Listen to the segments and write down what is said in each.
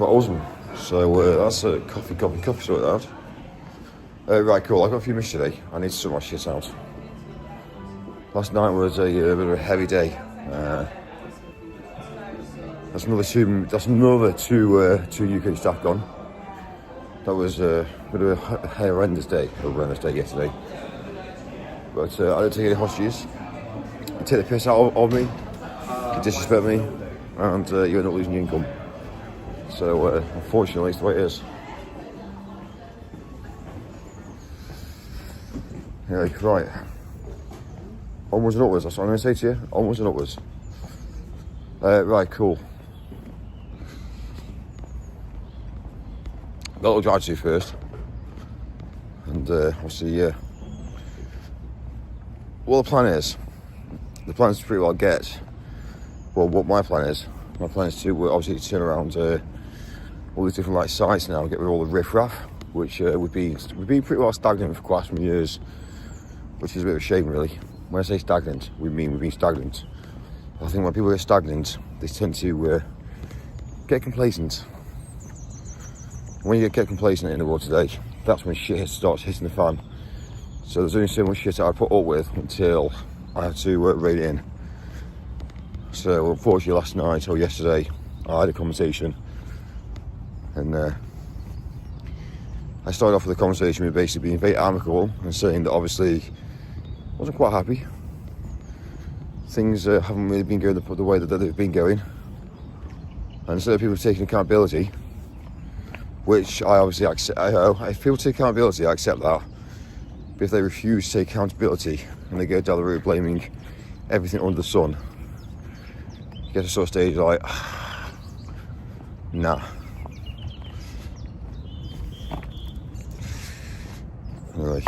awesome. So that's a coffee sorted out. Right, cool. I've got a few missions today. I need to sort my shit out. Last night was a bit of a heavy day. That's another two UK staff gone. That was a bit of a horrendous day yesterday. But I didn't take any hostages. You take the piss out of me, you disrespect me, and you end up losing your income. So unfortunately, it's the way it is. Yeah, right. Onwards and upwards, that's what I'm going to say to you. Onwards and upwards. Right, cool. That'll drive to you first. And obviously, well, the plan is to pretty well get, well, what my plan is to obviously turn around all these different sites now and get rid of all the riffraff, which we've been pretty well stagnant for quite some years, which is a bit of a shame, really. When I say stagnant, we've been stagnant. I think when people get stagnant, they tend to get complacent. When you get complacent in the world today, that's when shit starts hitting the fan. So there's only so much shit I put up with until I have to rein it in. So unfortunately last night or yesterday, I had a conversation, and I started off with a conversation with basically being very amicable and saying that obviously I wasn't quite happy. Things haven't really been going the way that they've been going. And instead of people taking accountability, which I obviously accept, if people take accountability, I accept that. But if they refuse to take accountability and they go down the route blaming everything under the sun, you get to sort of stage like, nah. Anyway.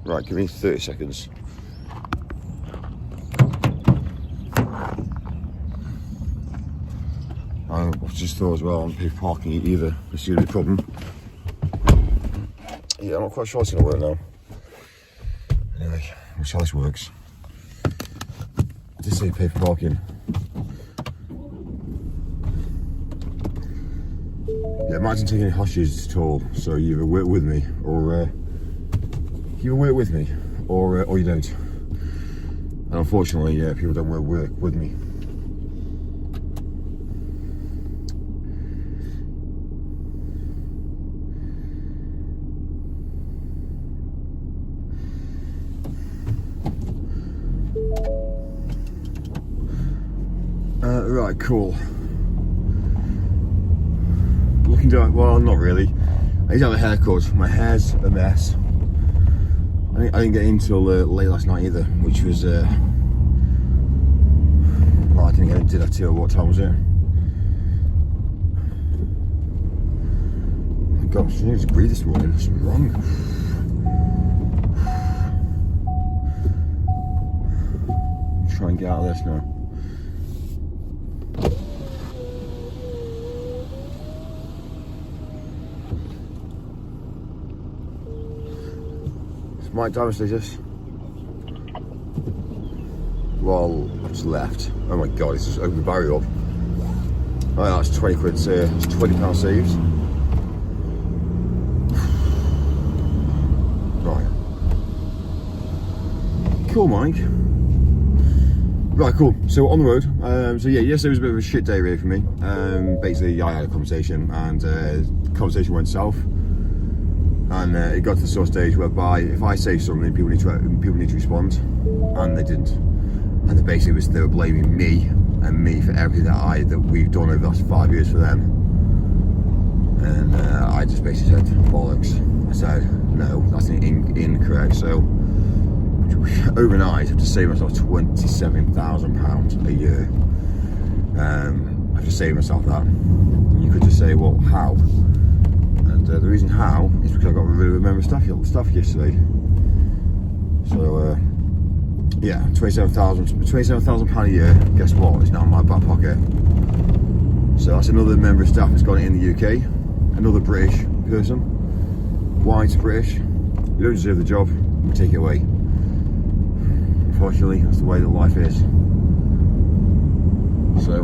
Right, give me 30 seconds. I just thought as well on people parking either. This is going to be a problem. Yeah, I'm not quite sure it's going to work now. Anyway, we'll see how this works. I did say pay for parking. Yeah, imagine taking any hostages at all. So you either work with me or you don't. And unfortunately, yeah, people don't work with me. Right, cool. Looking down, well, not really. I need to have a haircut. My hair's a mess. I didn't get in until late last night either, which was, well, I didn't get in, did I tell you what time was it? Oh gosh, I need to breathe this morning, there's something wrong. Try and get out of this now. Mike Diamond this. Well, I just left. Oh my god, it's just opened the barrier up. Oh, that's 20 quid, it's £20 saved. Right. Cool, Mike. Right, cool. So on the road. So yeah, yesterday was a bit of a shit day really for me. Basically, I had a conversation and the conversation went south. And it got to the sort of stage whereby if I say something, people need to respond, and they didn't. And they were blaming me for everything that we've done over the last 5 years for them. And I just basically said bollocks. I said no, that's incorrect. So overnight, I have to save myself £27,000 a year. I have to save myself that. And you could just say, well, how? And the reason how is because I got rid of a member of staff yesterday. So yeah, £27,000 a year. Guess what? It's now in my back pocket. So that's another member of staff that's got it in the UK. Another British person. White British. You don't deserve the job. We take it away. Unfortunately, that's the way that life is. So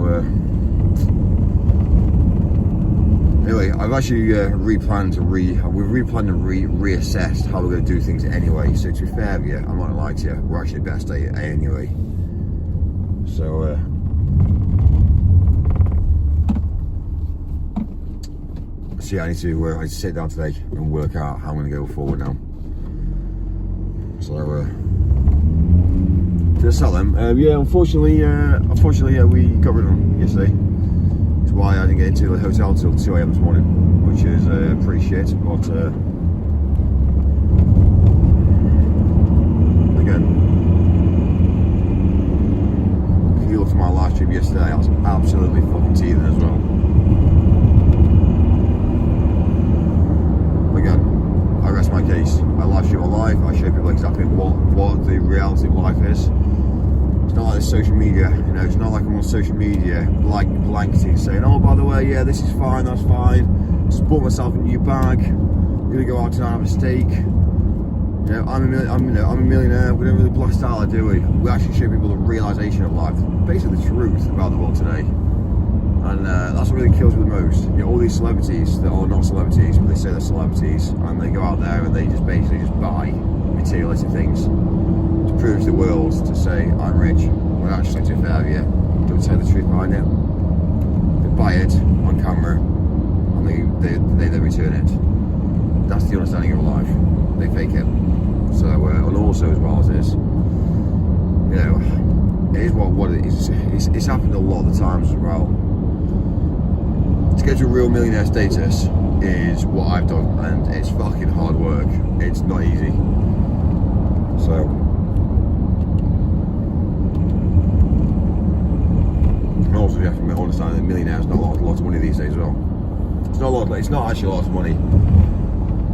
I've actually replanned and reassessed how we're going to do things anyway. So to be fair with you, I'm not going to lie to you, we're actually best at it anyway. So see, I need to sit down today and work out how I'm going to go forward now. So to sell them, yeah. Unfortunately, we got rid of them yesterday. That's why I didn't get into the hotel until 2 AM this morning, which is pretty shit. But again, if you looked at my live stream yesterday, I was absolutely fucking teething as well. Again, I rest my case. I live stream my life. I show people exactly what the reality of life is. It's not like this social media, you know. It's not like I'm on social media blanketing saying, "Oh, by the way, yeah, this is fine, that's fine. Just bought myself a new bag. I'm gonna go out tonight and have a steak. You know, I'm a millionaire." Whatever the black style I do, we actually show people the realization of life, basically the truth about the world today. And that's what really kills me the most. You know, all these celebrities that are not celebrities, but they say they're celebrities, and they go out there and they just basically buy materialistic things to prove to the world, to say I'm rich. When actually, to be fair with you, don't say the truth behind it. They buy it on camera and they then return it. That's the understanding of life. They fake it. So and also as well as this, you know, it is what it is. It's happened a lot of the times as well. To get to a real millionaire status is what I've done, and it's fucking hard work. It's not easy. So and also you have to understand that millionaires not a lot of money these days as well. It's not a lot. It's not actually a lot of money.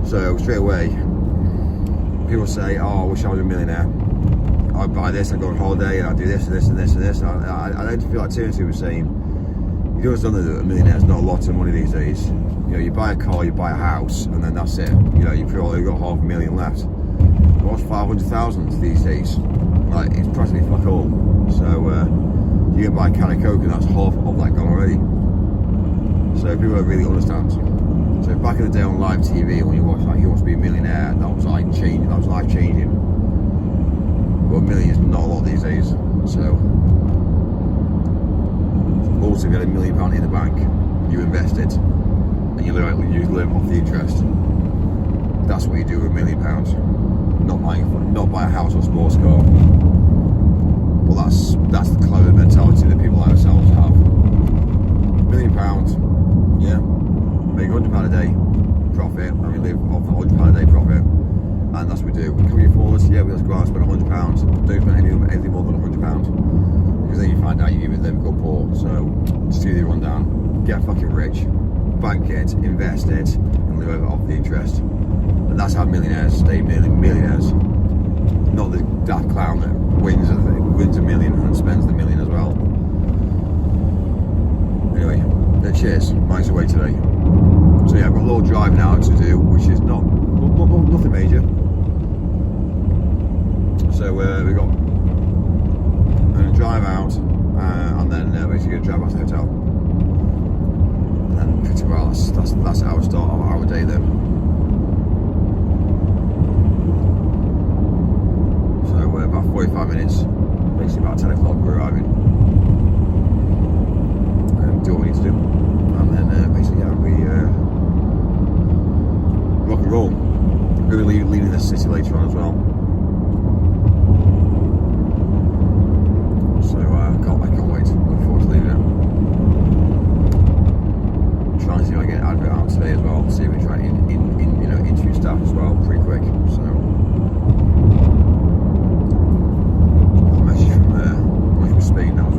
So straight away, people say, "Oh, I wish I was a millionaire. I'd buy this, I'd go on holiday, and I'd do this and this and this and this." And I don't feel like Timothy was saying, you understand that a millionaire is not a lot of money these days. You know, you buy a car, you buy a house, and then that's it. You know, you've probably got $500,000 left. What's 500,000 these days? Like, it's practically fuck all. So you can buy a can of Coke, and that's half of that gone already. So people don't really understand. So back in the day on live TV, when you watch like He Wants to Be a Millionaire, that was like changing. That was life changing. But a million is not a lot these days. So. Also, if you had £1 million in the bank, you invest it, and you live off the interest. That's what you do with £1 million. Not buy a house or a sports car. Well, that's the clever mentality that people like ourselves have. £1 million, yeah, make £100 a day profit, and we live off £100 a day profit, and that's what we do. Can we afford this? Yeah, we just go out and spend £100. Don't spend anything more than £100. Because then you find out you even then go poor. So just do the rundown, get fucking rich, bank it, invest it, and live off the interest. And that's how millionaires stay millionaires. Not the daft clown that wins a million and spends the $1 million as well. Anyway, cheers. Mine's away today. So yeah, I've got a little drive now to do, which is nothing major. So we got. I'm going to drive out and then basically drive back to the hotel. And then pretty well, that's how I start our day then. So about 45 minutes, basically about 10 o'clock we're arriving. Do what we need to do. And then basically yeah, we rock and roll. We're going to be leaving the city later on as well. I can't wait. Look forward to leaving it. I'm trying to see if I get an advert out today as well. See if we try to interview staff as well pretty quick. So I'll message from Spain now as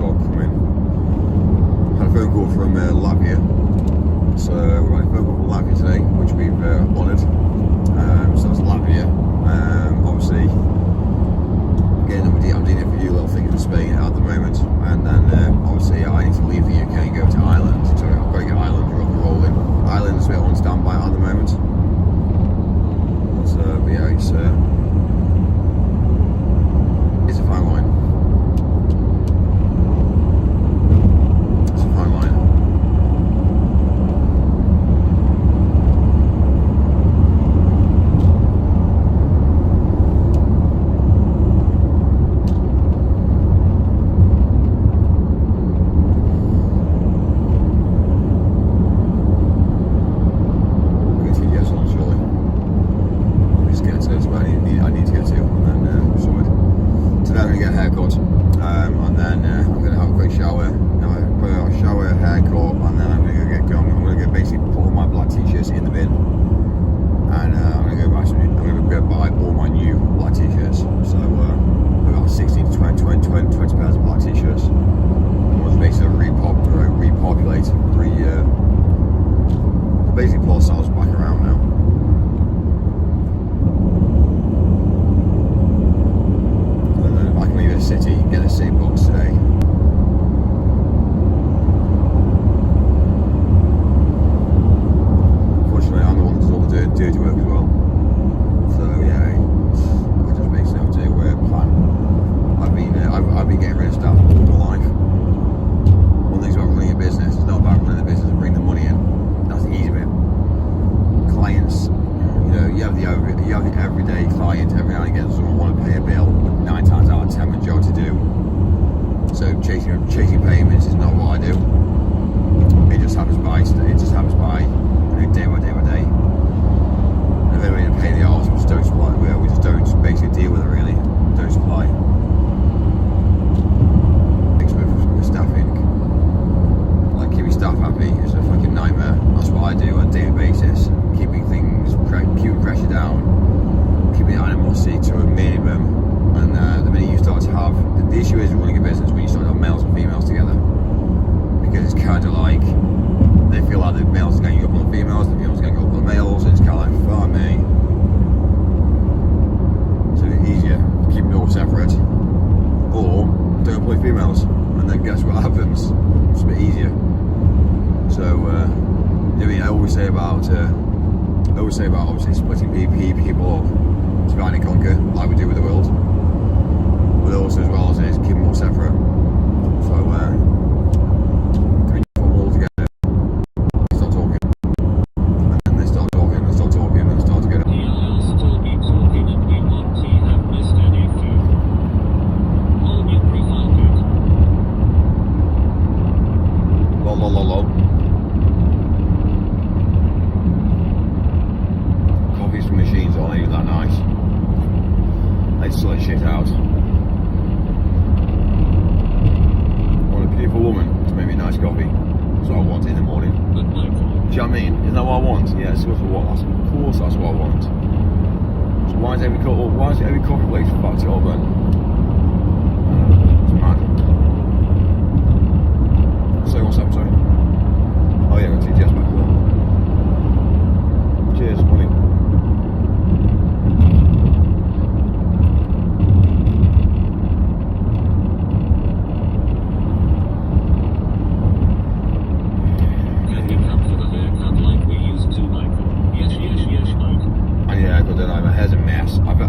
So chasing payments is not what I do. It just happens by day by day by day. And then we're paying the arse, we just don't supply. We just don't basically deal with it really. Don't supply. With staffing, like keeping staff happy is a fucking nightmare. That's what I do on a daily basis. Keeping pressure down, keeping animosity to a minimum. And the minute you start to have the issue is running a business when you start to have males and females together, because it's kind of like they feel like the males are going up on the females, the females are going up on the males. It's kind of like fuck me. So it's easier to keep it all separate, or don't employ females, and then guess what happens? It's a bit easier. So I always say about obviously splitting people up, divide and conquer, like we do with the world. But also as well as it is keep them all separate. So can we put them all together? Start talking, and then they start talking, and start talking, and start together. He'll still be talking, and we won't have missed anything. All new profile good. Lol. Coffees from machines aren't even that nice. They sort shit out. Beautiful woman to make me nice coffee. That's what I want in the morning. But Michael, do you know what I mean? Isn't that what I want? Yeah, it's what. Of course, that's what I want. So why is every coffee place fucked it up then? It's mad. So what's up, sorry? Oh yeah, got TTS back there. Cheers, money.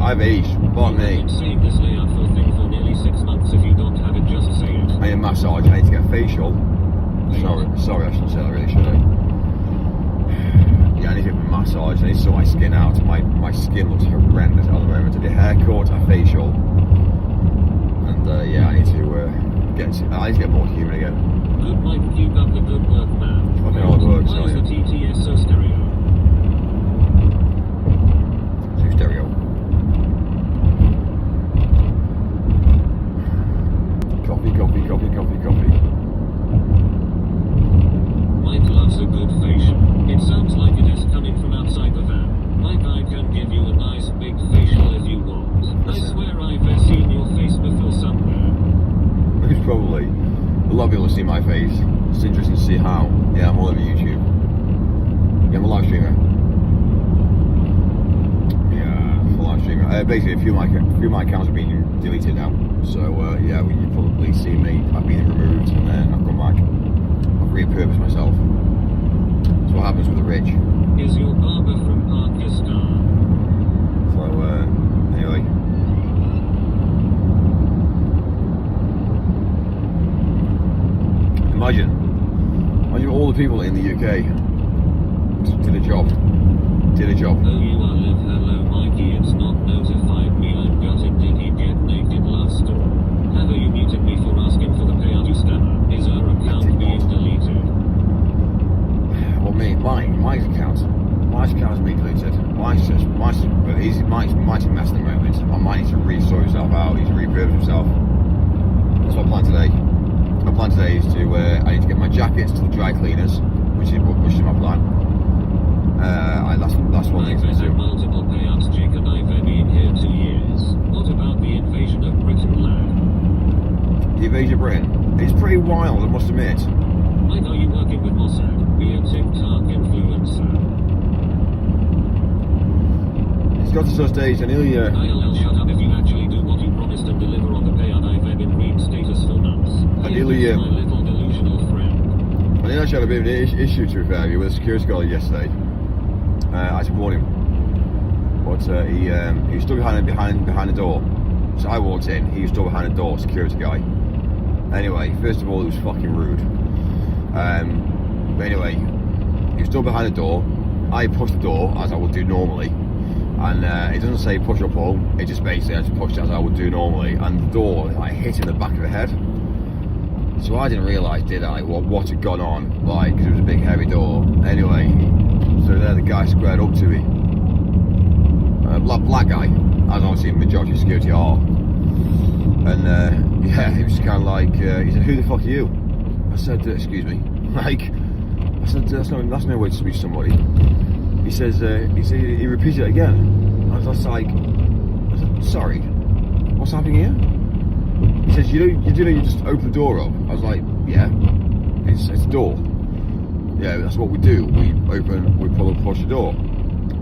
I've aged, pardon me. Save this layout for thing for nearly 6 months. If you don't have it, just say it. I need a massage, I need to get a facial. Sorry, I shouldn't say that really, should I? Yeah, I need to get a massage, I need to sort my skin out. My skin looks horrendous at the moment. I did a haircut, a facial. And yeah, I need to get more human again. Good Mike, keep up the good work, man. I mean, all it works, Why is the TTS so stereo? So stereo. Coffee. Mike loves a good facial. It sounds like it is coming from outside the van. Mike, I can give you a nice big facial if you want. I swear I've seen your face before somewhere. It's probably. A lot of people have seen my face. It's interesting to see how. Yeah, I'm all over YouTube. Yeah, I'm a live streamer. Basically, a few of my accounts have been deleted now. So yeah, you've probably seen me. I've been removed and then I've gone back. I've repurposed myself. That's what happens with the rich. Is your barber from Pakistan? So anyway. Imagine all the people in the UK did a job. Oh, you are live. Hello, Mikey. It's not notified me. I'm gutted. Did he get naked last door? Have you muted me for asking for the payout, you stammer? Is our account being deleted? Well, Mike's account's being deleted. Mike's a mess at the moment. Mike needs to re-sort himself out. He needs to repurpose himself. That's what I plan today. My plan today is to I need to get my jackets to the dry cleaners, which is my plan. That's one thing to do. Multiple payouts, Jake, and I've been here 2 years. What about the invasion of Britain, lad? The invasion of Britain? It's pretty wild, I must admit. I know you're working with Mossad. Be a TikTok influencer. It's got to such stage, and nearly ILL, shut up if you actually do what you promised and deliver on the payout. I've been read status for months. I nearly my little delusional friend. I actually had a bit of an issue to refer you with a security guard yesterday. I had to warn him, but he stood behind the door. So I walked in, he was still behind the door, security guy. Anyway, first of all, it was fucking rude. But anyway, he was still behind the door. I pushed the door as I would do normally, and it doesn't say push or pull. It just basically I just pushed it as I would do normally, and the door like hit in the back of the head. So I didn't realise, did I, what had gone on, like, 'cause it was a big heavy door. Anyway, so there the guy squared up to me. Black guy, as obviously majority of security are. And yeah, he was kind of like, he said, "Who the fuck are you?" I said, "Excuse me." Like, I said, that's no way to speak to somebody. He says, he repeated it again. I was just like, I said, "Sorry, what's happening here?" He says, you just open the door up." I was like, "Yeah, it's a door. Yeah, that's what we do. We pull and push the door."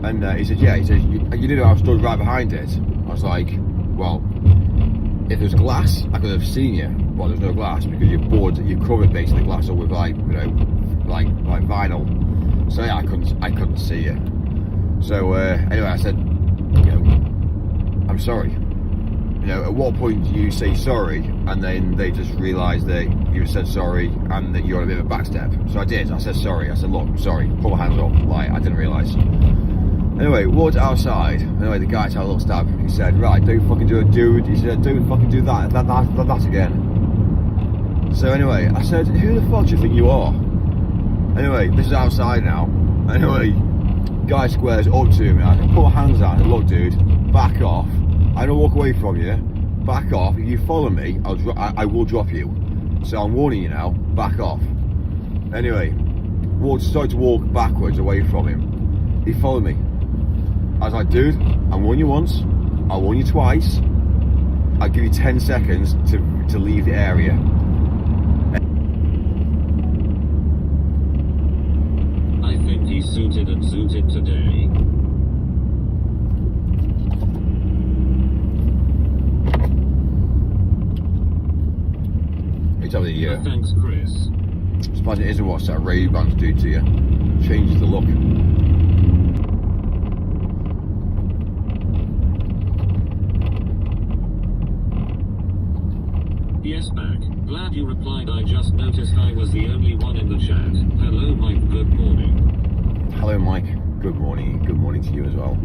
And he said, "Yeah." He says, you didn't know I stood right behind it." I was like, "Well, if there was glass, I could have seen you, but there's no glass because you're covered basically the glass up with like vinyl. So yeah, I couldn't see you." So anyway, I said, "I'm sorry." At what point do you say sorry and then they just realise that you said sorry and that you're on a bit of a backstep? So I did. I said sorry. I said, "Look, I'm sorry. Put my hands up. Like, I didn't realise." Anyway, walked outside. Anyway, the guy took a little stab. He said, "Right, don't fucking do it, dude." He said, "Don't fucking do that again." So anyway, I said, "Who the fuck do you think you are?" Anyway, this is outside now. Anyway, guy squares up to me. I can put my hands out and "Look, dude, back off. I don't walk away from you. Back off. If you follow me, I will drop you. So I'm warning you now. Back off." Anyway, started to walk backwards away from him. He followed me. I was like, "Dude, I warned you once. I'll warn you twice. I'll give you 10 seconds to leave the area." I think he's suited and zooted today. It's over the year. Thanks, Chris. Suppose it isn't what that Ray-Bans do to you. Changes the look. Yes, back. Glad you replied. I just noticed I was the only one in the chat. Hello, Mike. Good morning. Hello, Mike. Good morning. Good morning to you as well.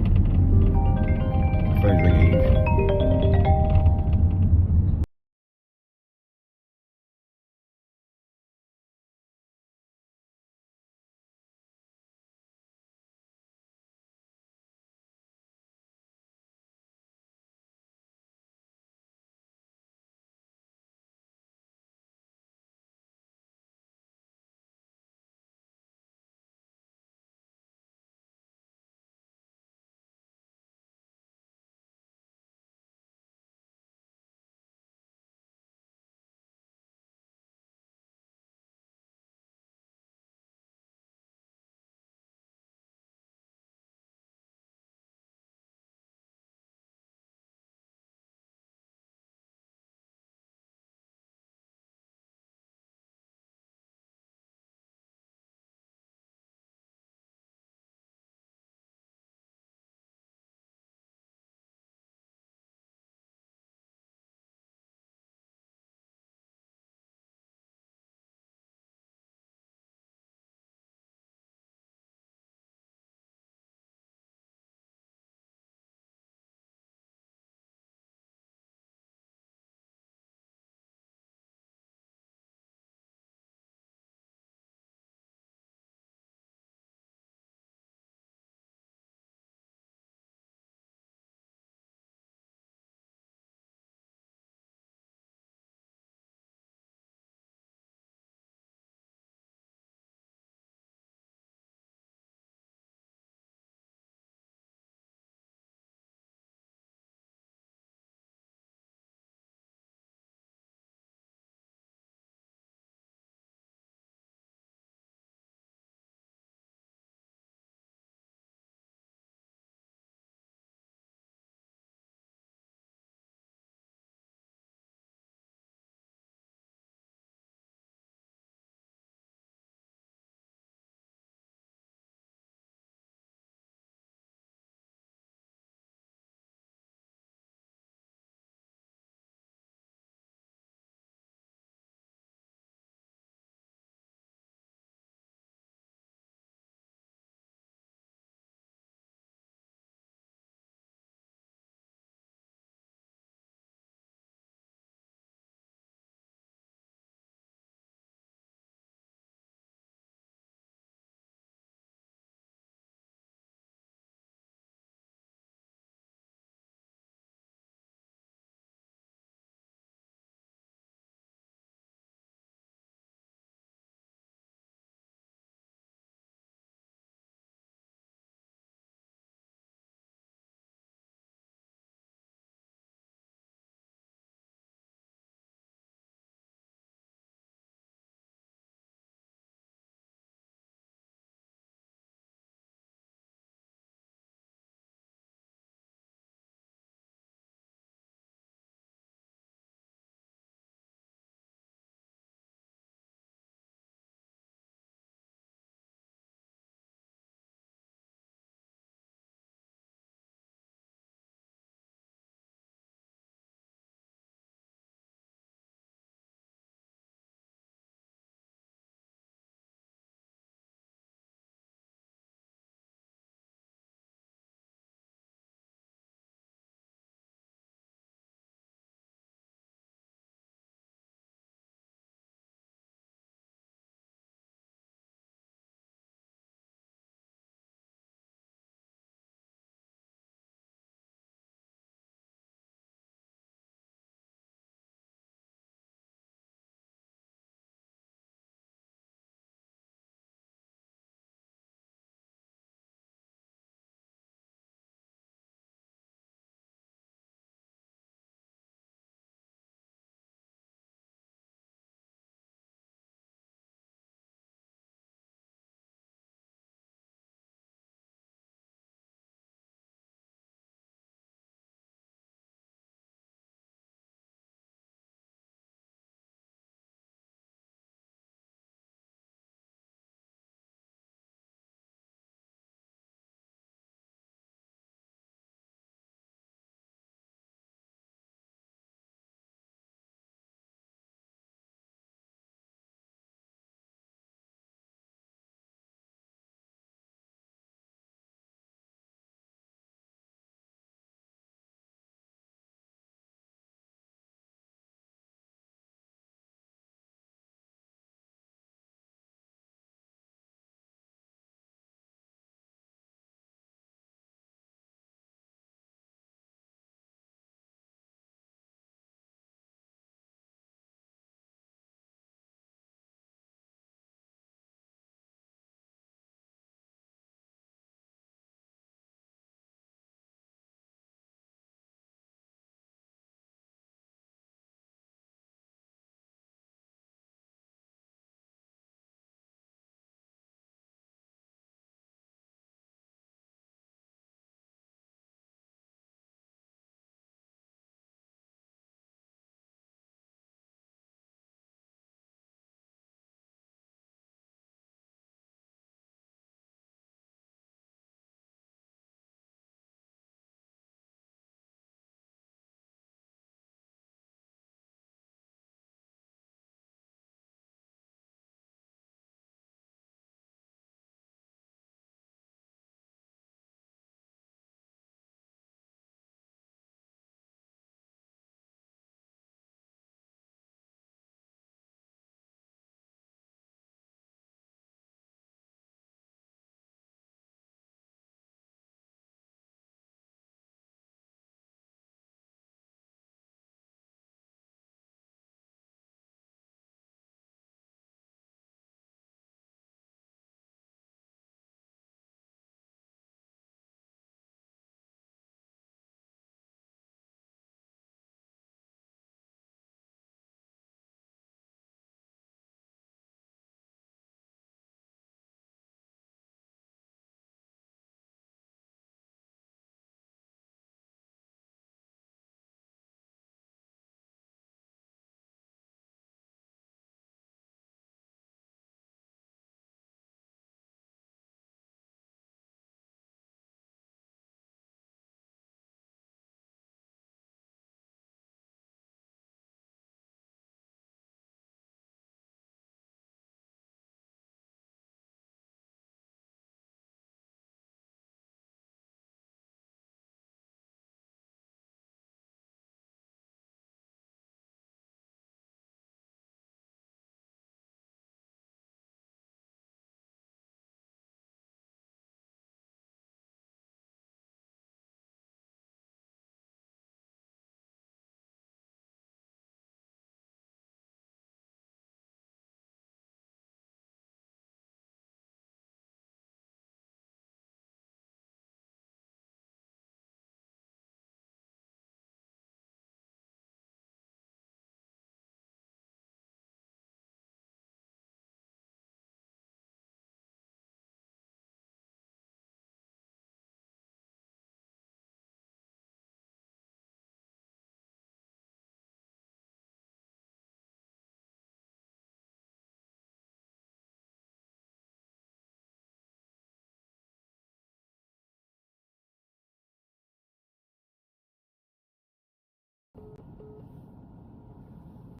Phone's ringing.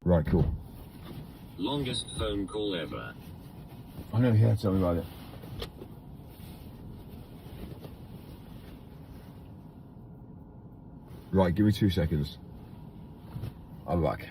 Right, cool. Longest phone call ever. I know, yeah, tell me about it. Right, give me 2 seconds. I'm back.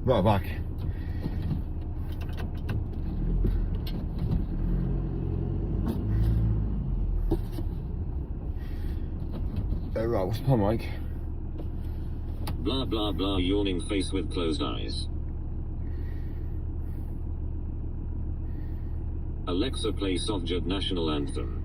Right back. Right, what's the plan, Mike? Blah blah blah, yawning face with closed eyes. Alexa, play Sovjet National Anthem.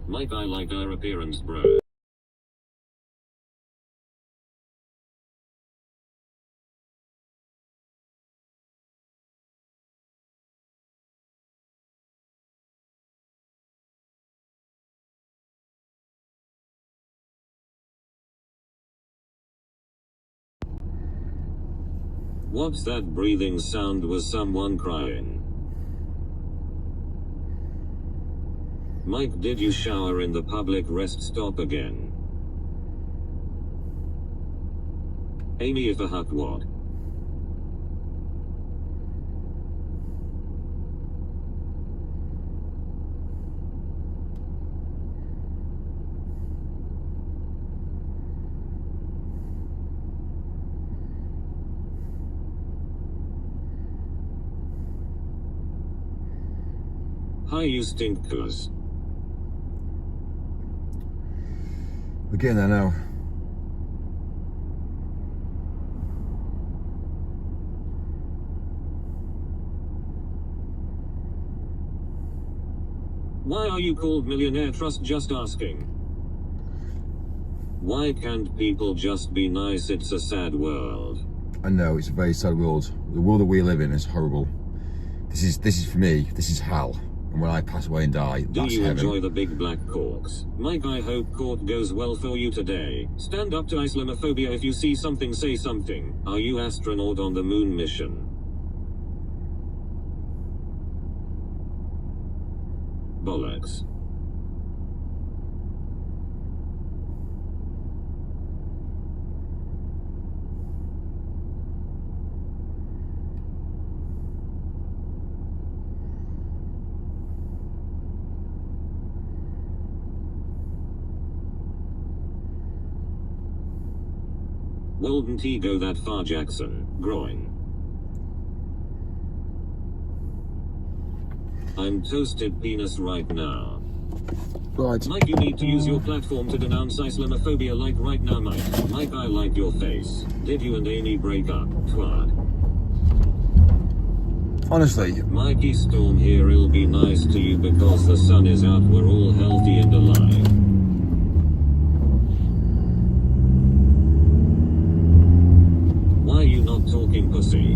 Mike, I like our appearance, bro. What's that breathing sound? Was someone crying? Mike, did you shower in the public rest stop again? Amy, if a huck what? Hi, you stink cuz. We're getting there now. Why are you called Millionaire Trust? Just asking. Why can't people just be nice? It's a sad world. I know, it's a very sad world. The world that we live in is horrible. This is for me, this is hell. And when I pass away and die, that's Do you heaven. enjoy the big black corks? Mike, I hope court goes well for you today. Stand up to Islamophobia. If you see something, say something. Are you astronaut on the moon mission? Bollocks. Wouldn't he go that far, Jackson? Groin. I'm toasted penis right now. Right. Mike, you need to use your platform to denounce Islamophobia like right now, Mike. Mike, I like your face. Did you and Amy break up? Twat. Honestly. Mikey Storm here, it'll be nice to you because the sun is out, we're all healthy and alive. Why are you not talking, pussy?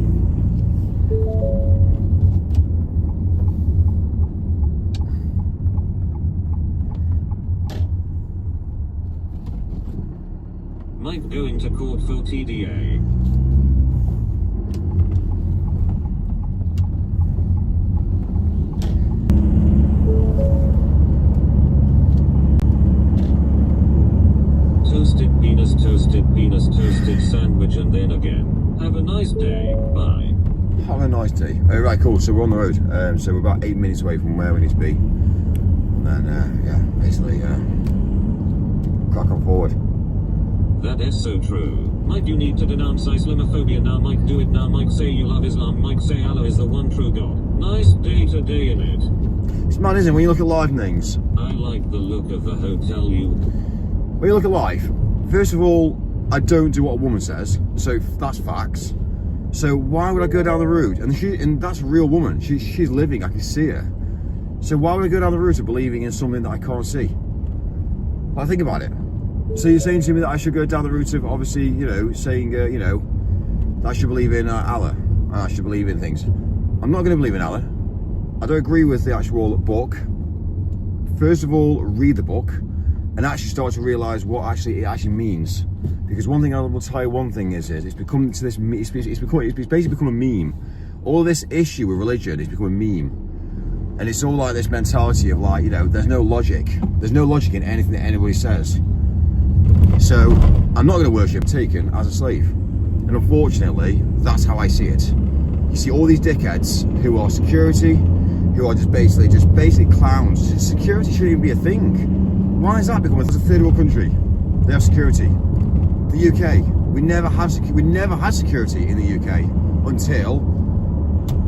Mike going to court for TDA. Toasted sandwich, and then again. Have a nice day. Bye. Have a nice day. Right, cool. So we're on the road. So we're about 8 minutes away from where we need to be. And then, yeah, basically, crack on forward. That is so true. Mike, you need to denounce Islamophobia now. Mike, do it now. Mike, say you love Islam. Mike, say Allah is the one true God. Nice day today in it. It's mad, isn't it? When you look at life and things. I like the look of the hotel you... When you look at life, first of all, I don't do what a woman says, so that's facts. So why would I go down the route? And that's a real woman. She's living. I can see her. So why would I go down the route of believing in something that I can't see? Well, think about it. So you're saying to me that I should go down the route of obviously, you know, saying, you know, that I should believe in Allah. And I should believe in things. I'm not going to believe in Allah. I don't agree with the actual book. First of all, read the book. and actually start to realise what it actually means. Because one thing I will tell you, one thing is it's become to this. It's basically become a meme. All this issue with religion is become a meme, and it's all like this mentality of like, you know, there's no logic. There's no logic in anything that anybody says. So I'm not going to worship taken as a slave, and unfortunately, that's how I see it. You see all these dickheads who are security, who are just basically clowns. Security shouldn't even be a thing. Why is that? Because it's a third world country. They have security. The UK, we never had security in the UK until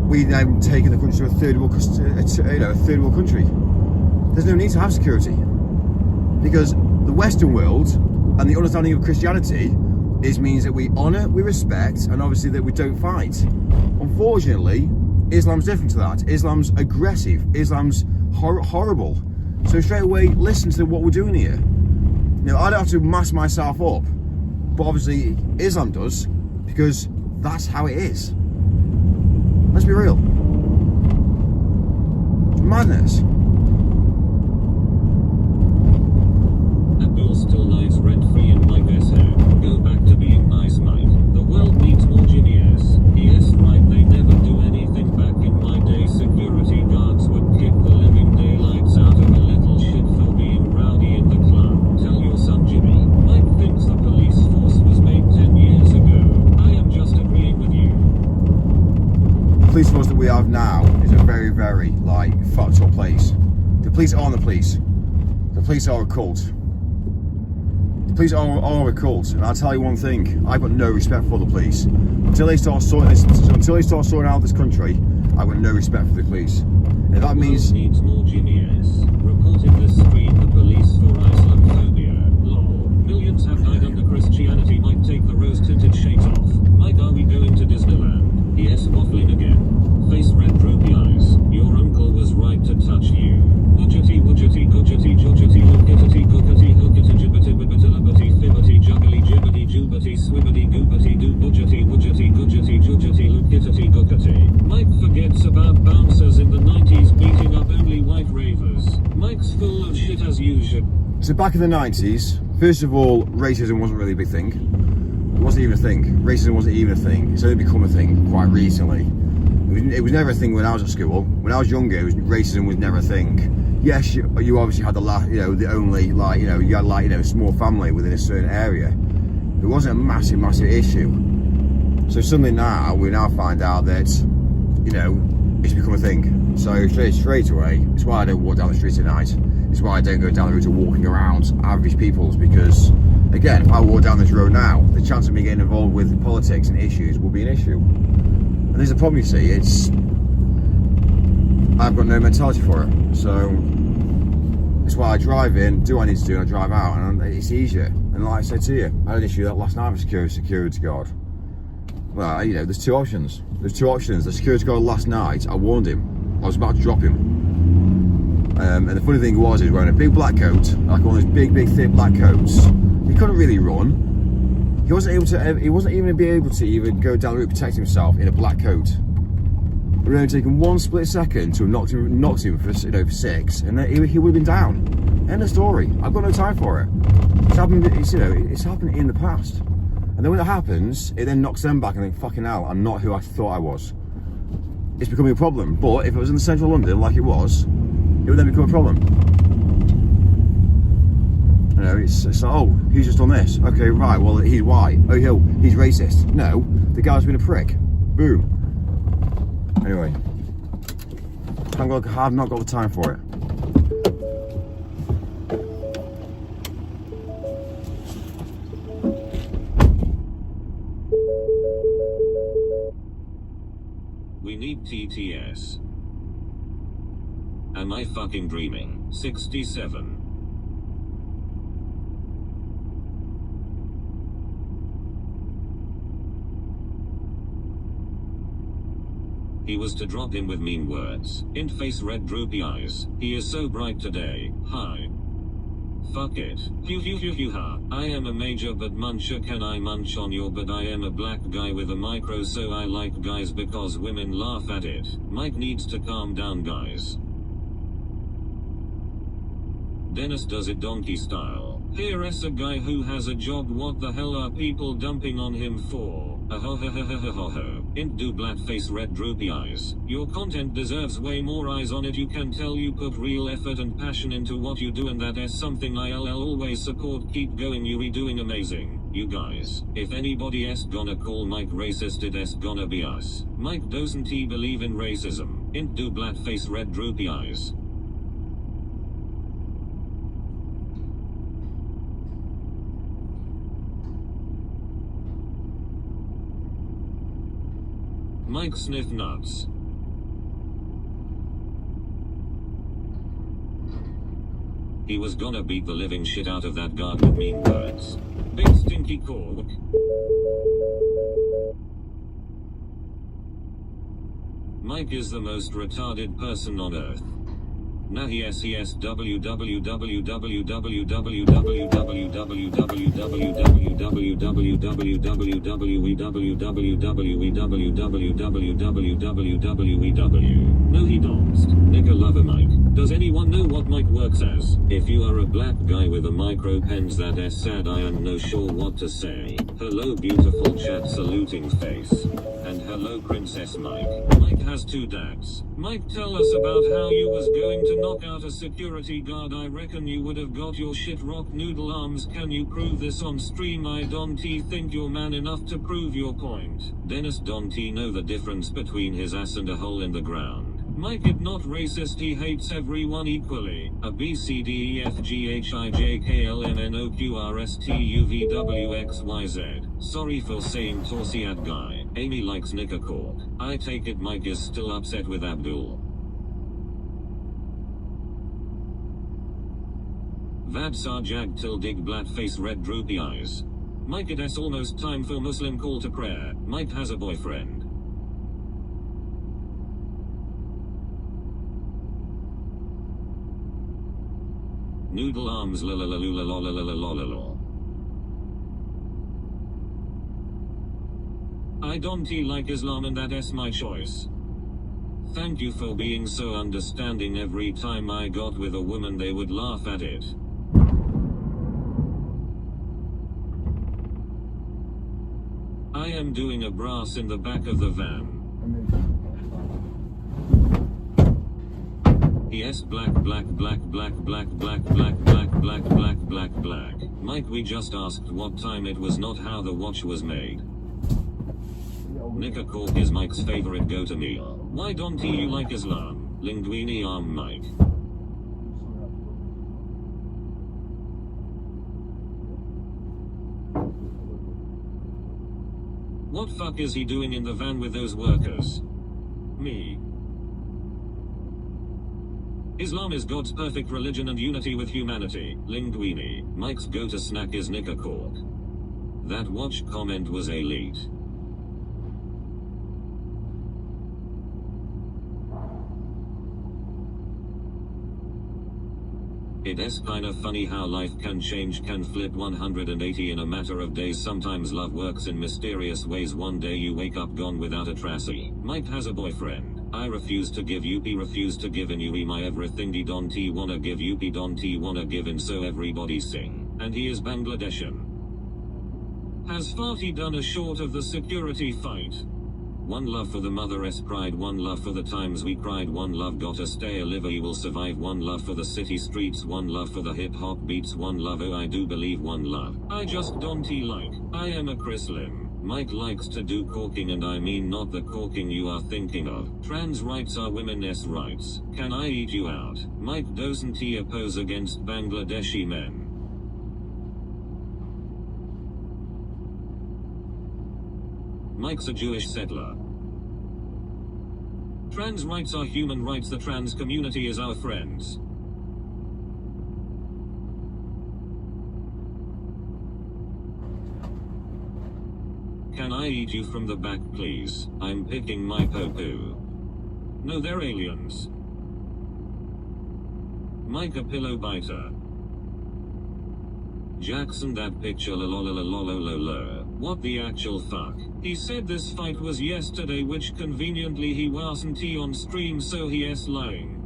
we then taken the country to a third world country. There's no need to have security because the Western world and the understanding of Christianity means that we honour, we respect, and obviously that we don't fight. Unfortunately, Islam's different to that. Islam's aggressive. Islam's horrible. So straight away, listen to what we're doing here. Now, I don't have to mask myself up, but obviously Islam does, because that's how it is. Let's be real. It's madness. Abdul still lives rent-free in Mike's head. Go back to being nice, Mike. The world needs more genius. Yes, right, they never do anything back in my day. Security guards would kick the living daylights out of a little shit for being rowdy in the club. Tell your son Jimmy. Mike thinks the police force was made 10 years ago. I am just agreeing with you. The police force that we have now is a very, very, like, fucked up place. The police aren't the police. The police are a cult. The police are a cult, and I'll tell you one thing: I've got no respect for the police until they start sorting out this country. I've got no respect for the police. And that means needs more genius. Reported this screen the police for Islamophobia. Lol. Millions have died under Christianity. Might take the rose-tinted shades off. Mike, are we going to Disneyland? Yes, waffling again. Face red, droopy eyes. Your uncle was right to touch you. Woodgety, woodgety, goodgety, judgety, hookity, gookity, hookity, jibbity, bibbity, libbity, fibbity, juggly, jibbity, jubity, swibbity, goopity, doo, budgety, woodgety, goodgety, judgety, lookitity, gookity. Mike forgets about bouncers in the 90s beating up only white ravers. Mike's full of shit as usual. so back in the 90s, first of all, racism wasn't really a big thing. It wasn't even a thing. Racism wasn't even a thing. It's only become a thing quite recently. It was never a thing when I was at school. When I was younger, racism was never a thing. Yes, you obviously had the only, like, you had, like, a small family within a certain area. It wasn't a massive issue. So suddenly now, we now find out that, it's become a thing. So straight away, it's why I don't walk down the street at night. It's why I don't go down the route of walking around average people's, because, again, if I walk down this road now, the chance of me getting involved with politics and issues will be an issue. And there's a problem, you see, I've got no mentality for it. So that's why I drive in, do what I need to do, and I drive out, and it's easier. And like I said to you, I had an issue that last night with security guard. Well, there's two options. The security guard last night, I warned him. I was about to drop him. And the funny thing was, he was wearing a big black coat, like one of those big, thick black coats. He couldn't really run. He wasn't even able to even go down the route, protect himself in a black coat. It would only taken one split second to have knocked him for 6, and then he would have been down. End of story. I've got no time for it. It's happened. It's happened in the past. And then when that happens, it then knocks them back and think, fucking hell, I'm not who I thought I was. It's becoming a problem. But if it was in the central London like it was, it would then become a problem. It's like, oh, he's just done this. Okay, right, well, he's white. Oh, he's racist. No, the guy's been a prick. Boom. Anyway, I've not got the time for it. We need TTS. Am I fucking dreaming? 67. He was to drop him with mean words. In face red droopy eyes. He is so bright today. Hi. Fuck it. Ha. I am a major but muncher. Can I munch on your but I am a black guy with a micro, so I like guys because women laugh at it. Mike needs to calm down, guys. Dennis does it donkey style. Here is a guy who has a job, what the hell are people dumping on him for? Ho. Int do blackface red droopy eyes. Your content deserves way more eyes on it. You can tell you put real effort and passion into what you do, and that is something I'll always support. Keep going, you doing amazing. You guys, if anybody is gonna call Mike racist, it is gonna be us. Mike doesn't he believe in racism. Int do blackface red droopy eyes. Mike sniff nuts. He was gonna beat the living shit out of that guard with mean words. Big stinky cork. Mike is the most retarded person on earth. Nah, yes, No, he don't. Nigga lover Mike. Does anyone know what Mike works as? If you are a black guy with a micro pens, that is sad. I am no sure what to say. Hello beautiful chat saluting face. And hello Princess Mike. Mike has 2 dads. Mike, tell us about how you was going to knock out a security guard. I reckon you would have got your shit rock noodle arms. Can you prove this on stream? I don't think you're man enough to prove your point. Dennis don't know the difference between his ass and a hole in the ground. Mike is not racist, he hates everyone equally. A B C D E F G H I J K L M N O Q R S T U V W X Y Z. Sorry for saying Torsiad guy. Amy likes Nika Cork. I take it Mike is still upset with Abdul. Vadsar Jag till dig blackface red droopy eyes. Mike, it is almost time for Muslim call to prayer. Mike has a boyfriend. Noodle arms la la la la la la la la la la. I don't like Islam and that is my choice. Thank you for being so understanding. Every time I got with a woman they would laugh at it. I am doing a brass in the back of the van. Yes, black. Mike, we just asked what time it was, not how the watch was made. Nika Cork is Mike's favorite go-to meal. Why don't you like Islam? Linguini arm Mike. What fuck is he doing in the van with those workers? Me. Islam is God's perfect religion and unity with humanity. Linguini. Mike's go-to snack is Nika Cork. That watch comment was elite. It is kinda funny how life can change, can flip 180 in a matter of days. Sometimes love works in mysterious ways. One day you wake up gone without a trace. Mike has a boyfriend. I refuse to give you, he refused to give in you, my everything. He don't wanna give you, he don't wanna give in, so everybody sing. And he is Bangladeshian. Has Farty done a short of the security fight? One love for the mother's pride, one love for the times we cried, one love gotta stay alive, you will survive, one love for the city streets, one love for the hip hop beats, one love, oh I do believe, one love. I just don't like. I am a Chris Lim. Mike likes to do corking, and I mean not the corking you are thinking of. Trans rights are women's rights. Can I eat you out? Mike doesn't he oppose against Bangladeshi men? Mike's a Jewish settler. Trans rights are human rights. The trans community is our friends. Can I eat you from the back, please? I'm picking my poo-poo. No, they're aliens. Mike a pillow biter. Jackson, that picture lololololololo. What the actual fuck? He said this fight was yesterday, which conveniently he wasn't on stream, so he is lying.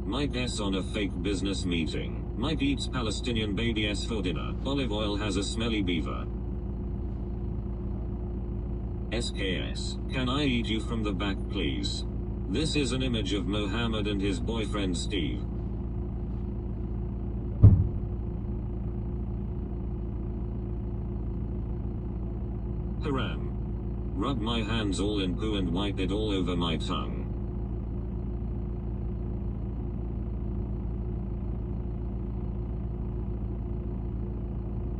Mike S on a fake business meeting. Mike eats Palestinian baby S for dinner. Olive oil has a smelly beaver. SKS. Can I eat you from the back, please? This is an image of Mohammed and his boyfriend Steve. Haram. Rub my hands all in poo and wipe it all over my tongue.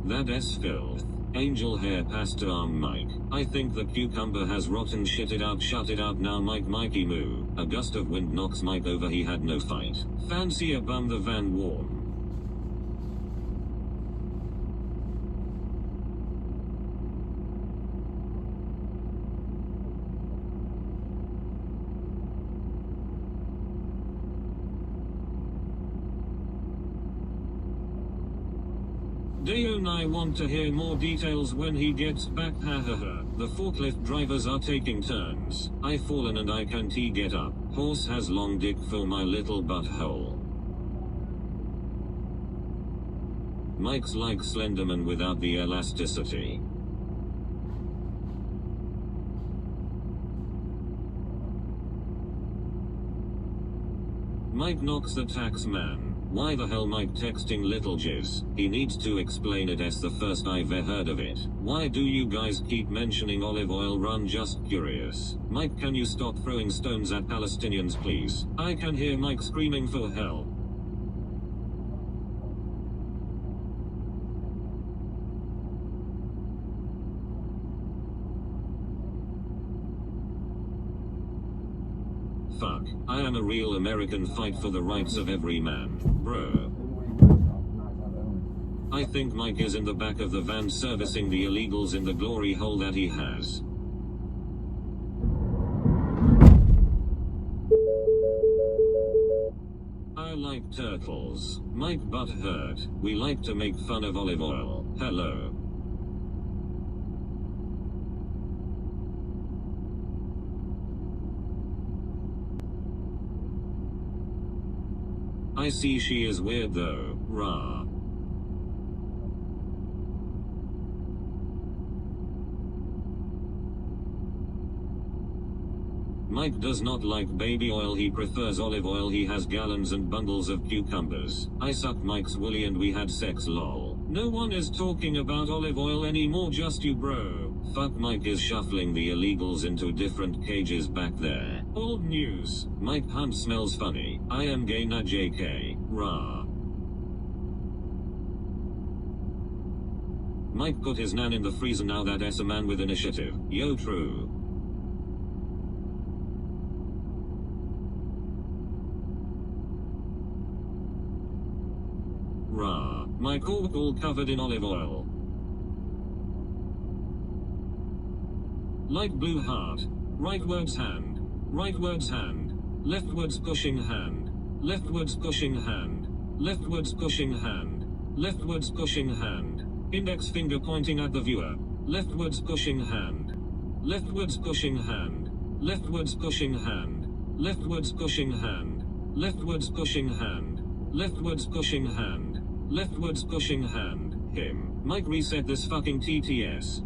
That S filth. Angel hair pasta arm Mike. I think the cucumber has rotten, shit it out, shut it out now Mike. Mikey moo. A gust of wind knocks Mike over, he had no fight. Fancy a bum the van warm. Dayon, I want to hear more details when he gets back. Hahaha. The forklift drivers are taking turns. I fallen and I can't get up. Horse has long dick for my little butthole. Mike's like Slenderman without the elasticity. Mike knocks the tax man. Why the hell Mike texting little jizz? He needs to explain it, as the first I've ever heard of it. Why do you guys keep mentioning olive oil? Run, just curious. Mike, can you stop throwing stones at Palestinians please? I can hear Mike screaming for help. Fuck, I am a real American, fight for the rights of every man. Bro. I think Mike is in the back of the van servicing the illegals in the glory hole that he has. I like turtles. Mike butt hurt. We like to make fun of olive oil. Hello. I see she is weird though, rah. Mike does not like baby oil, he prefers olive oil, he has gallons and bundles of cucumbers. I sucked Mike's woolly and we had sex, lol. No one is talking about olive oil anymore, just you bro. Fuck, Mike is shuffling the illegals into different cages back there. Old news. Mike Hunt smells funny. I am gay na JK. Rah. Mike put his nan in the freezer, now that's a man with initiative. Yo, true. Rah. My cork all covered in olive oil. Light blue heart. Rightwards hand. Rightwards hand. Leftwards pushing hand. Leftwards pushing hand. Leftwards pushing hand. Leftwards pushing hand. Index finger pointing at the viewer. Leftwards pushing hand. Leftwards pushing hand. Leftwards pushing hand. Leftwards pushing hand. Leftwards pushing hand. Leftwards pushing hand. Leftwards pushing hand. Him. Mike, reset this fucking TTS.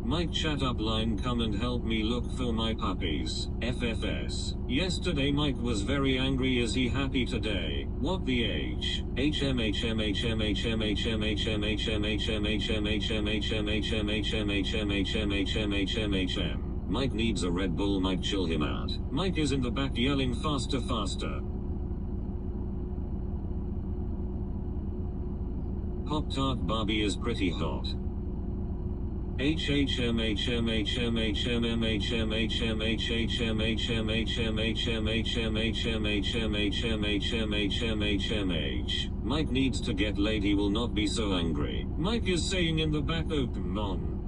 Mike, chat up line, come and help me look for my puppies. FFS. Yesterday Mike was very angry, is he happy today? What the H? Mike needs a Red Bull, Mike chill him out. Mike is in the back yelling faster, faster. Pop-Tart Barbie is pretty hot. Mike needs to get laid, he will not be so angry. Mike is saying in the back, open on.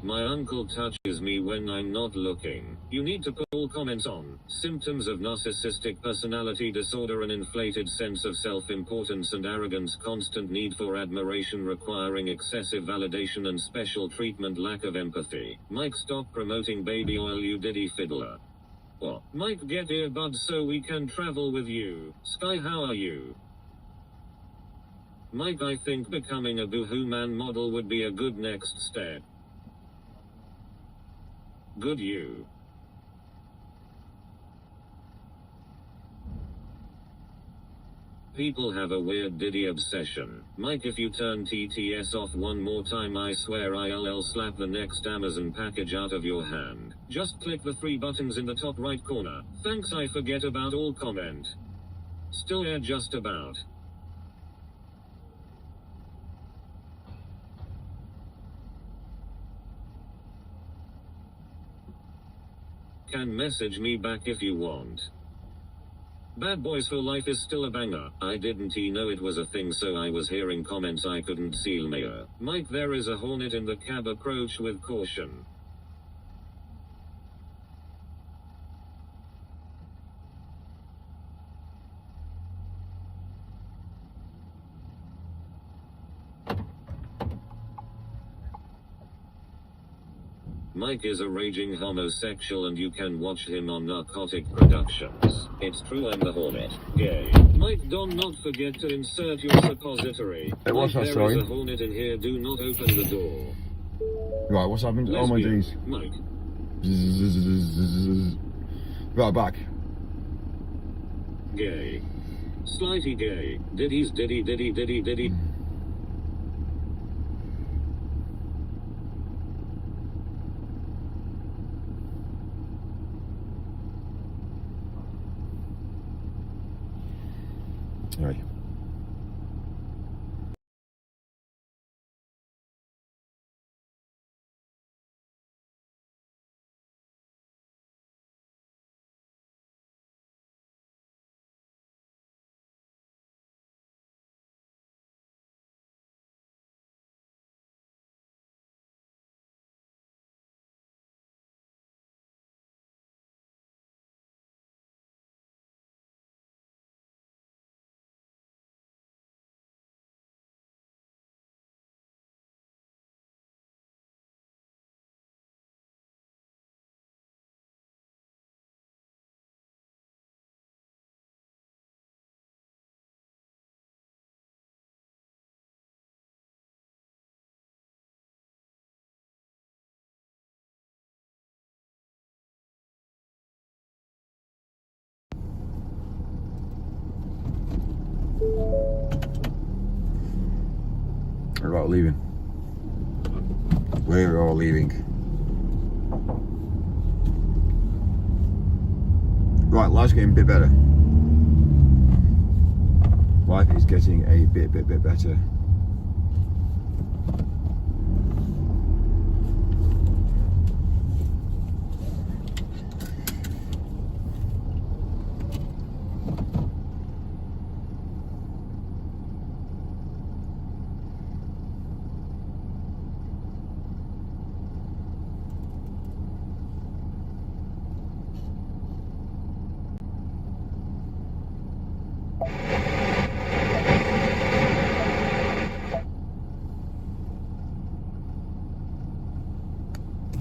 My uncle touches me when I'm not looking. You need to put all comments on symptoms of narcissistic personality disorder, an inflated sense of self-importance and arrogance, constant need for admiration requiring excessive validation and special treatment, lack of empathy. Mike, stop promoting baby oil, you diddy fiddler. What? Mike, get earbuds so we can travel with you. Sky, how are you? Mike, I think becoming a boohoo man model would be a good next step. Good you. People have a weird Diddy obsession. Mike, if you turn TTS off one more time, I swear I'll slap the next Amazon package out of your hand. Just click the 3 buttons in the top right corner. Thanks, I forget about all comment. Still here just about. Can message me back if you want. Bad Boys for Life is still a banger. I didn't know it was a thing, so I was hearing comments I couldn't seal mayor. Mike, there is a hornet in the cab, approach with caution. Mike is a raging homosexual and you can watch him on Narcotic Productions. It's true, I'm the hornet. Gay. Mike, don't not forget to insert your suppository. Hey, what's Mike, that, there is sorry? a hornet in here, do not open the door. Right, what's happened? Oh my Lesbian. days. Mike. Right, back. Gay. Slightly gay. Diddy. Right. Right, leaving. We're all leaving. Right, life's getting a bit better. Life is getting a bit better.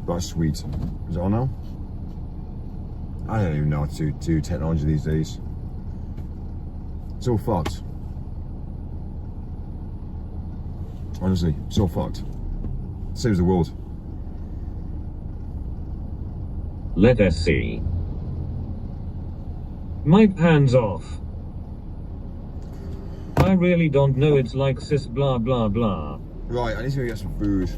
That's sweet. Is it on now? I don't even know how to do technology these days. It's all fucked. Honestly, so fucked. Saves the world. Let us see. Mike, hands off. I really don't know, it's like cis blah blah blah. Right, I need to go get some food.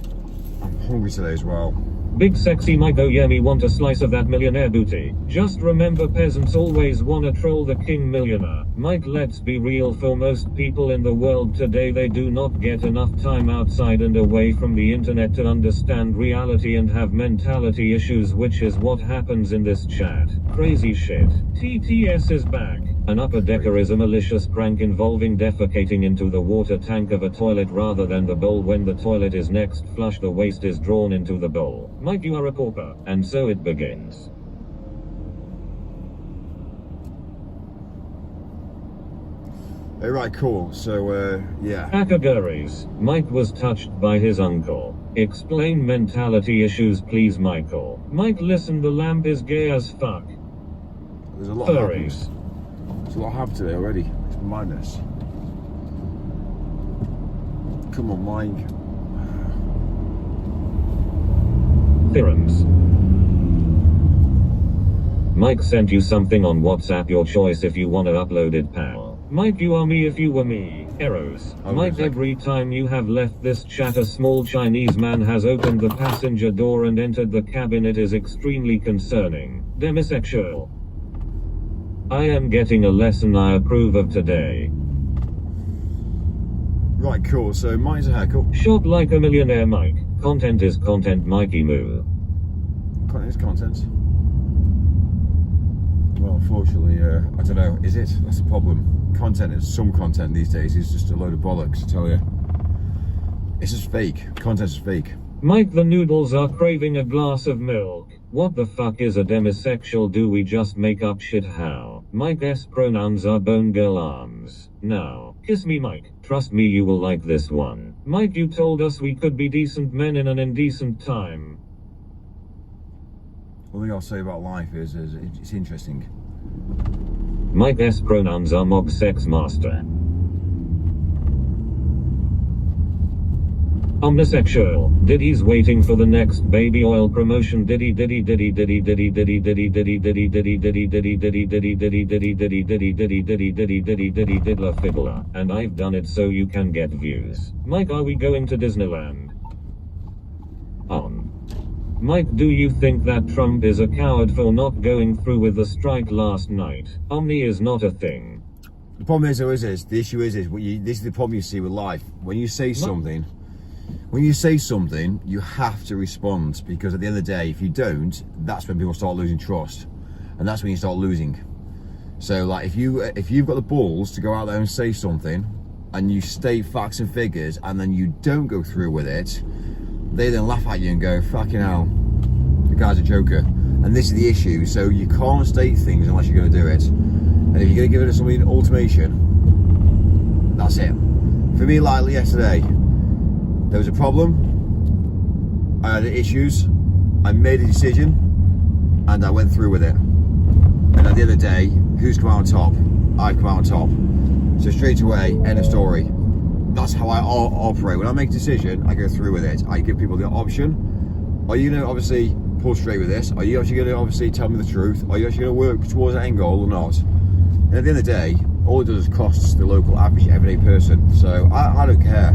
I'm hungry today as well. Big sexy Mike, oh yeah, me want a slice of that millionaire booty. Just remember, peasants always wanna troll the king millionaire. Mike, let's be real, for most people in the world today, they do not get enough time outside and away from the internet to understand reality and have mentality issues, which is what happens in this chat. Crazy shit. TTS is back. An upper decker is a malicious prank involving defecating into the water tank of a toilet rather than the bowl. When the toilet is next flushed, the waste is drawn into the bowl. Mike, you are a pauper. And so it begins. Alright, cool. So, yeah. Categories. Mike was touched by his uncle. Explain mentality issues, please, Michael. Mike, listen, the lamp is gay as fuck. There's a lot Furries. There's a lot happened today already. It's madness. Come on, Mike. Theorems. Mike sent you something on WhatsApp, your choice if you wanna upload it, pal. Mike, you are me if you were me. Arrows. Mike, every time you have left this chat, a small Chinese man has opened the passenger door and entered the cabin. It is extremely concerning. Demisexual. I am getting a lesson I approve of today. Right, cool. So, Mike's a haircut. Shop like a millionaire, Mike. Content is content, Mikey Moo. Content is content. Well, unfortunately, I don't know. Is it? That's the problem. Content is some content these days is just a load of bollocks, I tell you. It's just fake. Content is fake. Mike, the noodles are craving a glass of milk. What the fuck is a demisexual? Do we just make up shit? How? Mike's pronouns are bone girl arms. Now, kiss me, Mike. Trust me, you will like this one. Mike, you told us we could be decent men in an indecent time. One thing I'll say about life is it's interesting. Mike's pronouns are mog sex master. Omnisexual. Diddy's waiting for the next baby oil promotion. Diddy Diddler Fiddler. And I've done it so you can get views. Mike, are we going to Disneyland? On. Mike, do you think that Trump is a coward for not going through with the strike last night? Omni is not a thing. The problem is, the issue is this is the problem you see with life. When you say something, you have to respond, because at the end of the day, if you don't, that's when people start losing trust, and that's when you start losing. So, like, if you've got the balls to go out there and say something, and you state facts and figures, and then you don't go through with it, they then laugh at you and go, fucking hell, the guy's a joker. And this is the issue. So you can't state things unless you're going to do it. And if you're going to give it somebody an ultimatum, that's it. For me, like yesterday, there was a problem, I had issues, I made a decision, and I went through with it. And at the end of the day, who's come out on top? I've come out on top. So straight away, end of story. That's how I operate. When I make a decision, I go through with it. I give people the option. Are you going to obviously pull straight with this? Are you actually going to obviously tell me the truth? Are you actually going to work towards an end goal or not? And at the end of the day, all it does is costs the local average everyday person. So I don't care.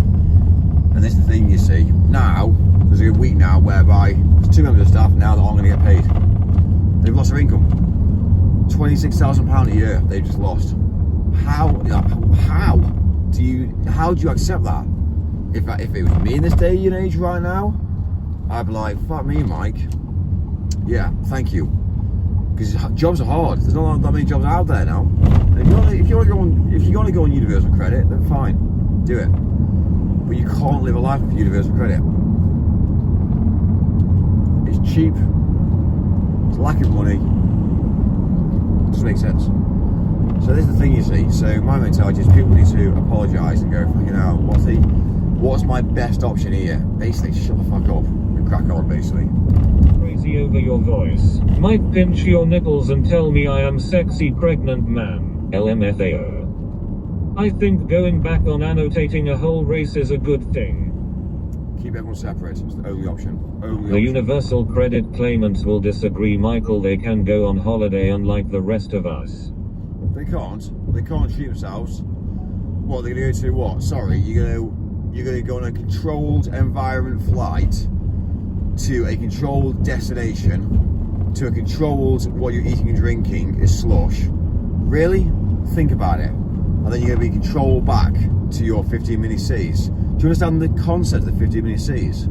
And this is the thing, you see. Now, there's a week now whereby there's 2 members of staff now that aren't going to get paid. They've lost their income. £26,000 a year they've just lost. How do you accept that? If it was me in this day and age right now, I'd be like, fuck me, Mike. Yeah, thank you. Because jobs are hard. There's not that many jobs out there now. And if you want to go on universal credit, then fine, do it. But you can't live a life with universal credit. It's cheap. It's lack of money. It doesn't make sense. So this is the thing, you see. So my mentality is people need to apologise and go, fucking hell, what's my best option here? Basically, shut the fuck up and crack on, basically. Crazy over your voice. Might pinch your nipples and tell me I am sexy pregnant man. LMFAO. I think going back on annotating a whole race is a good thing. Keep everyone separate. It's the only option. The universal credit claimants will disagree, Michael. They can go on holiday unlike the rest of us. They can't treat themselves. What, they're going to go to what? Sorry, you're going to go on a controlled environment flight to a controlled destination, to a controlled, what you're eating and drinking is slush. Really? Think about it. And then you're going to be controlled back to your 15 mini Cs. Do you understand the concept of the 15 mini Cs?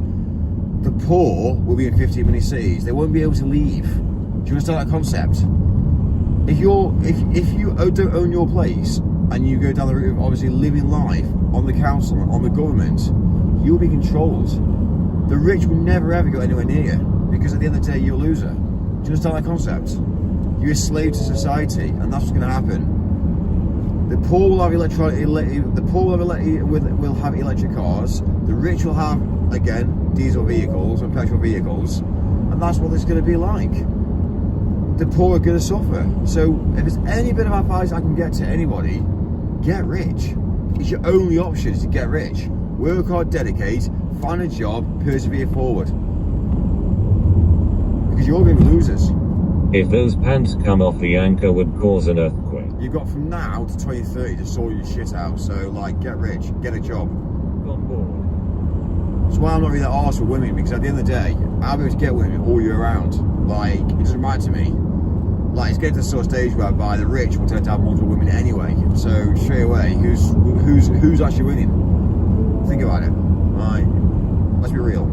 The poor will be in 15 mini Cs. They won't be able to leave. Do you understand that concept? if you don't own your place and you go down the route of obviously living life on the council, on the government, you'll be controlled. The rich will never ever go anywhere near you, because at the end of the day, you're a loser. Do you understand that concept? You're a slave to society, and that's what's going to happen. The poor will have will have electric cars. The rich will have, again, diesel vehicles and petrol vehicles, and that's what it's going to be like. The poor are going to suffer. So if there's any bit of advice I can get to anybody, get rich. It's your only option, is to get rich. Work hard, dedicate, find a job, persevere forward. Because you're going to be losers. If those pants come off, the anchor would cause an earthquake. You've got from now to 2030 to sort your shit out. So, like, get rich, get a job. On board. That's why I'm not really that arse for women, because at the end of the day, I'll be able to get women all year round. Like, it doesn't matter to me. Like, it's getting to the sort of stage whereby the rich will tend to have multiple women anyway. So straight away, who's actually winning? Think about it. Like, let's be real.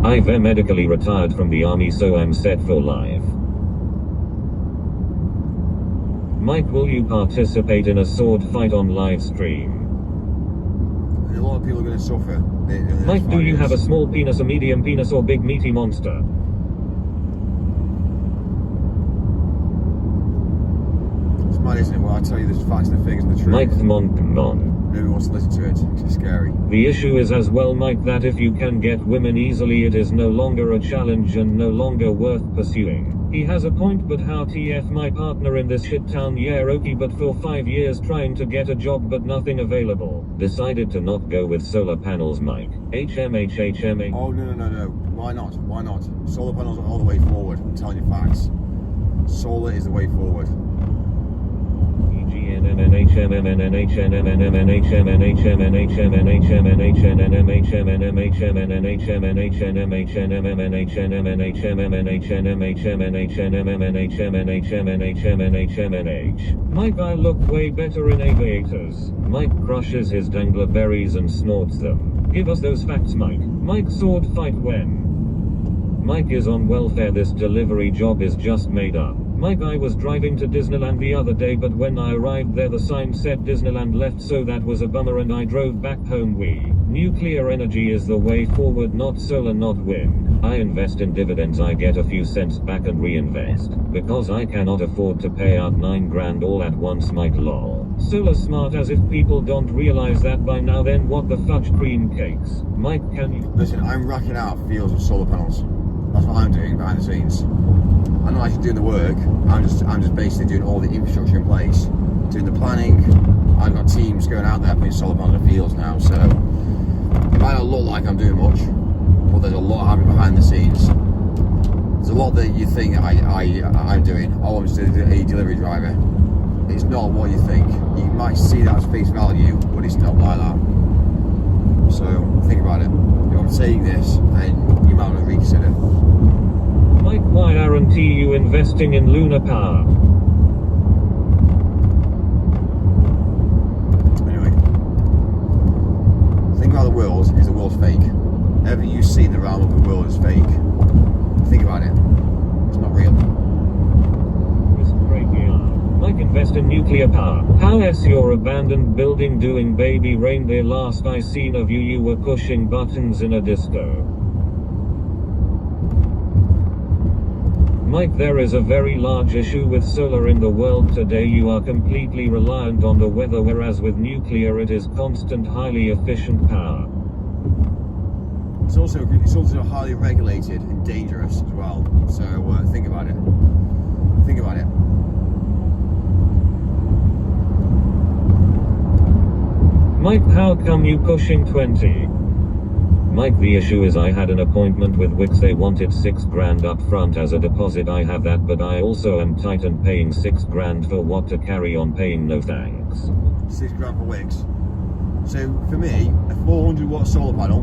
I've medically retired from the army, so I'm set for life. Mike, will you participate in a sword fight on live stream? And a lot of people are going to suffer. Mike, do you have a small penis, a medium penis, or big meaty monster? It's mad, isn't it? Well, I tell you, there's facts and the figures and the truth. Mike, come on. Nobody wants to listen to it, because it's scary. The issue is as well, Mike, that if you can get women easily, it is no longer a challenge and no longer worth pursuing. He has a point, but how TF my partner in this shit town, yeah, okay, but for 5 years trying to get a job but nothing available. Decided to not go with solar panels, Mike. HMHHMA. Oh, no. Why not? Solar panels are all the way forward. I'm telling you facts. Solar is the way forward. Mike, I look way better in aviators. Mike crushes his dangler berries and snorts them. Give us those facts, Mike. Mike, sword fight when? Mike is on welfare, this delivery job is just made up. Mike, I was driving to Disneyland the other day, but when I arrived there the sign said Disneyland left, so that was a bummer, and I drove back home. Nuclear energy is the way forward, not solar, not wind. I invest in dividends, I get a few cents back and reinvest. Because I cannot afford to pay out 9 grand all at once, Mike, lol. Solar smart, as if people don't realize that by now. Then what the fudge cream cakes? Mike, can you... Listen, I'm racking out fields of solar panels. That's what I'm doing behind the scenes. I'm not actually doing the work. I'm just basically doing all the infrastructure in place, doing the planning. I've got teams going out there putting solar panels in the fields now. So it might not look like I'm doing much, but there's a lot happening behind the scenes. There's a lot that you think I'm doing. Oh, I'm just a delivery driver. It's not what you think. You might see that as face value, but it's not like that. So think about it. If I'm saying this, then you might want to reconsider. Mike, why aren't you investing in lunar power? Anyway, think about the world is the world's fake. Everything you see in the realm of the world is fake. Think about it. It's not real. Mike, invest in nuclear power. How's your abandoned building doing, baby? Rain there, last I seen of you were pushing buttons in a disco. Mike, there is a very large issue with solar in the world today. You are completely reliant on the weather, whereas with nuclear it is constant, highly efficient power. It's also highly regulated and dangerous as well. So think about it. Think about it. Mike, how come you pushing 20? Mike, the issue is I had an appointment with Wix. They wanted 6 grand up front as a deposit. I have that, but I also am tight and paying 6 grand for what to carry on paying, no thanks. 6 grand for Wix. So for me, a 400 watt solar panel,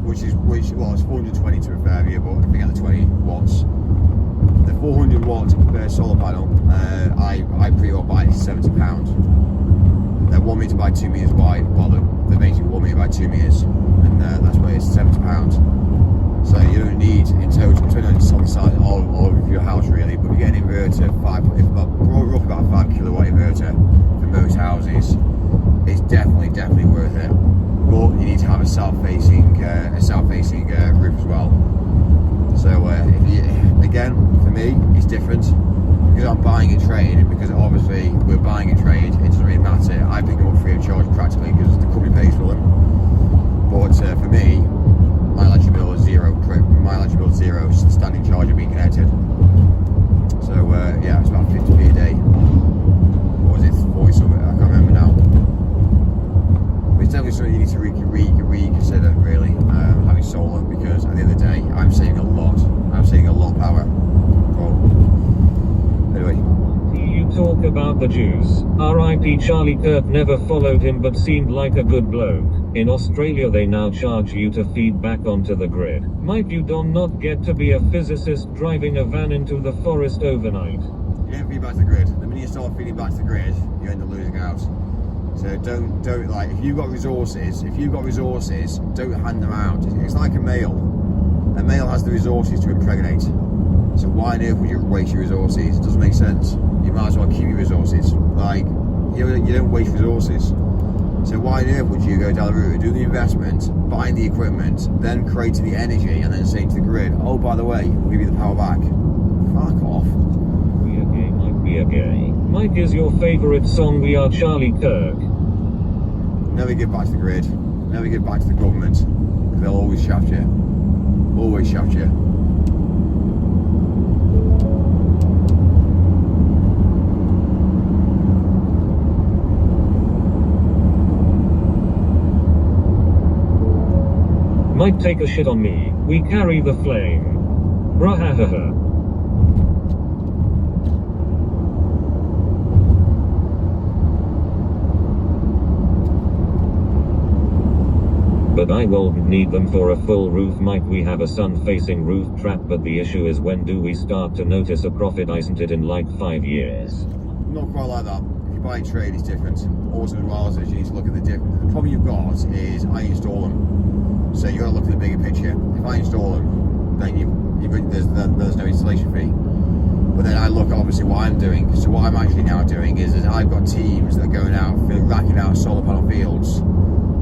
which it's 420 to a fair view, but if you get the 20 watts, the 400 watt solar panel, I pretty well buy it £70. They want me to buy 2 meters wide. Well, they basically want me to buy 2 meters, and that's why it's £70. So you don't need, in total, depending on the size of your house really, but you get an inverter, roughly about a 5 kilowatt inverter for most houses. It's definitely worth it. But you need to have a south-facing roof as well. So again, for me, it's different because I'm buying a trade, and because obviously we're buying a trade, it doesn't really matter. I pick them up free of charge practically because the company pays for them. But for me, my electric bill is zero. My electric bill is zero, standing charge of being connected. So yeah, it's about 50p a day. Or was it 40 something? I can't remember now. But it's definitely something you need to reconsider really, having solar, because at the end of the day, I'm saving a lot. I'm saving a lot of power. Well, anyway. You talk about the Jews. R.I.P. Charlie Kirk never followed him but seemed like a good bloke. In Australia they now charge you to feed back onto the grid. Might you not get to be a physicist driving a van into the forest overnight? You don't feed back to the grid. The minute you start feeding back to the grid, you end up losing out. So don't like, if you've got resources, don't hand them out. It's like a male. A male has the resources to impregnate. So why on earth would you waste your resources? It doesn't make sense. You might as well keep your resources. Like, you don't waste resources. So why on earth would you go down the route, do the investment, buying the equipment, then creating the energy, and then saying to the grid, oh, by the way, we'll give you the power back. Fuck off. We are gay, Mike, we are gay. Mike is your favourite song, We Are Charlie Kirk. Never give back to the grid. Never give back to the government. Because they'll always shaft you. Always shaft you. Might take a shit on me. We carry the flame. Brahahaha. But I won't need them for a full roof. Might we have a sun-facing roof trap? But the issue is, when do we start to notice a profit? Isn't it in like 5 years? Not quite like that. If you buy a trade, it's different. Also, as well as you need to look at the different. The problem you've got is I install them. So you got to look at the bigger picture. If I install them, then there's no installation fee. But then I look obviously what I'm doing. So what I'm actually now doing is I've got teams that are going out, racking out solar panel fields.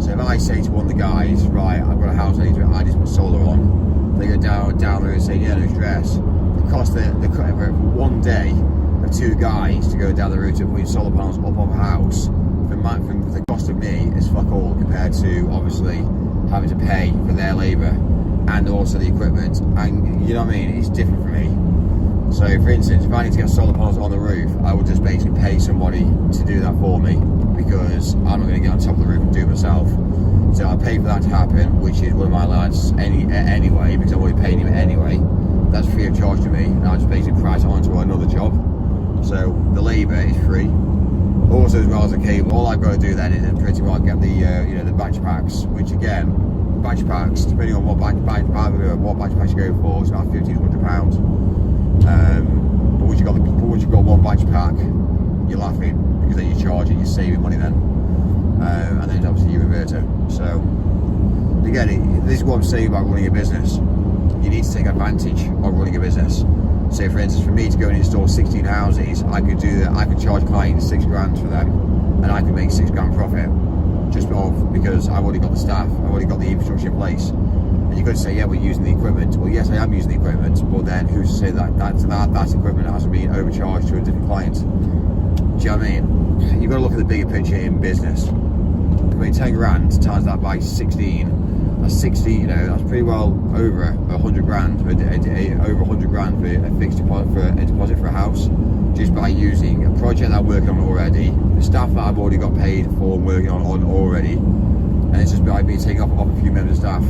So if I say to one of the guys, right, I've got a house I just put solar on, they go down there and say, yeah, no stress. The cost for 1 day of 2 guys to go down the route of putting solar panels up on a house, from the cost of me is fuck all compared to obviously having to pay for their labour and also the equipment. And you know what I mean? It's different for me. So for instance, if I need to get solar panels on the roof, I would just basically pay somebody to do that for me, because I'm not going to get on top of the roof and do it myself. So I pay for that to happen, which is one of my lads anyway, because I'm already paying him anyway. That's free of charge to me, and I just basically price it on to another job. So the labour is free. Also, as well as the cable, all I've got to do then is pretty well get the the batch packs, which again, batch packs, depending on what batch packs you go for, it's about £1,500. But once you've got one batch pack, you're laughing, because then you charge it, you're saving money then, and then obviously your inverter. So again, this is what I'm saying about running a business. You need to take advantage of running a business. Say for instance, for me to go and install 16 houses, I could do that. I could charge clients £6 grand for them, and I could make £6 grand profit just because I've already got the staff, I've already got the infrastructure in place. And you could say, yeah, we're using the equipment. Well, yes, I am using the equipment, but then who's to say that equipment hasn't been overcharged to a different client? Do you know what I mean? You've got to look at the bigger picture in business. I mean, 10 grand times that by 16. That's 60, that's pretty well over 100 grand, over 100 grand for a fixed deposit for a house, just by using a project that I'm working on already, the staff that I've already got paid for working on already, and it's just by me taking off a few members of staff.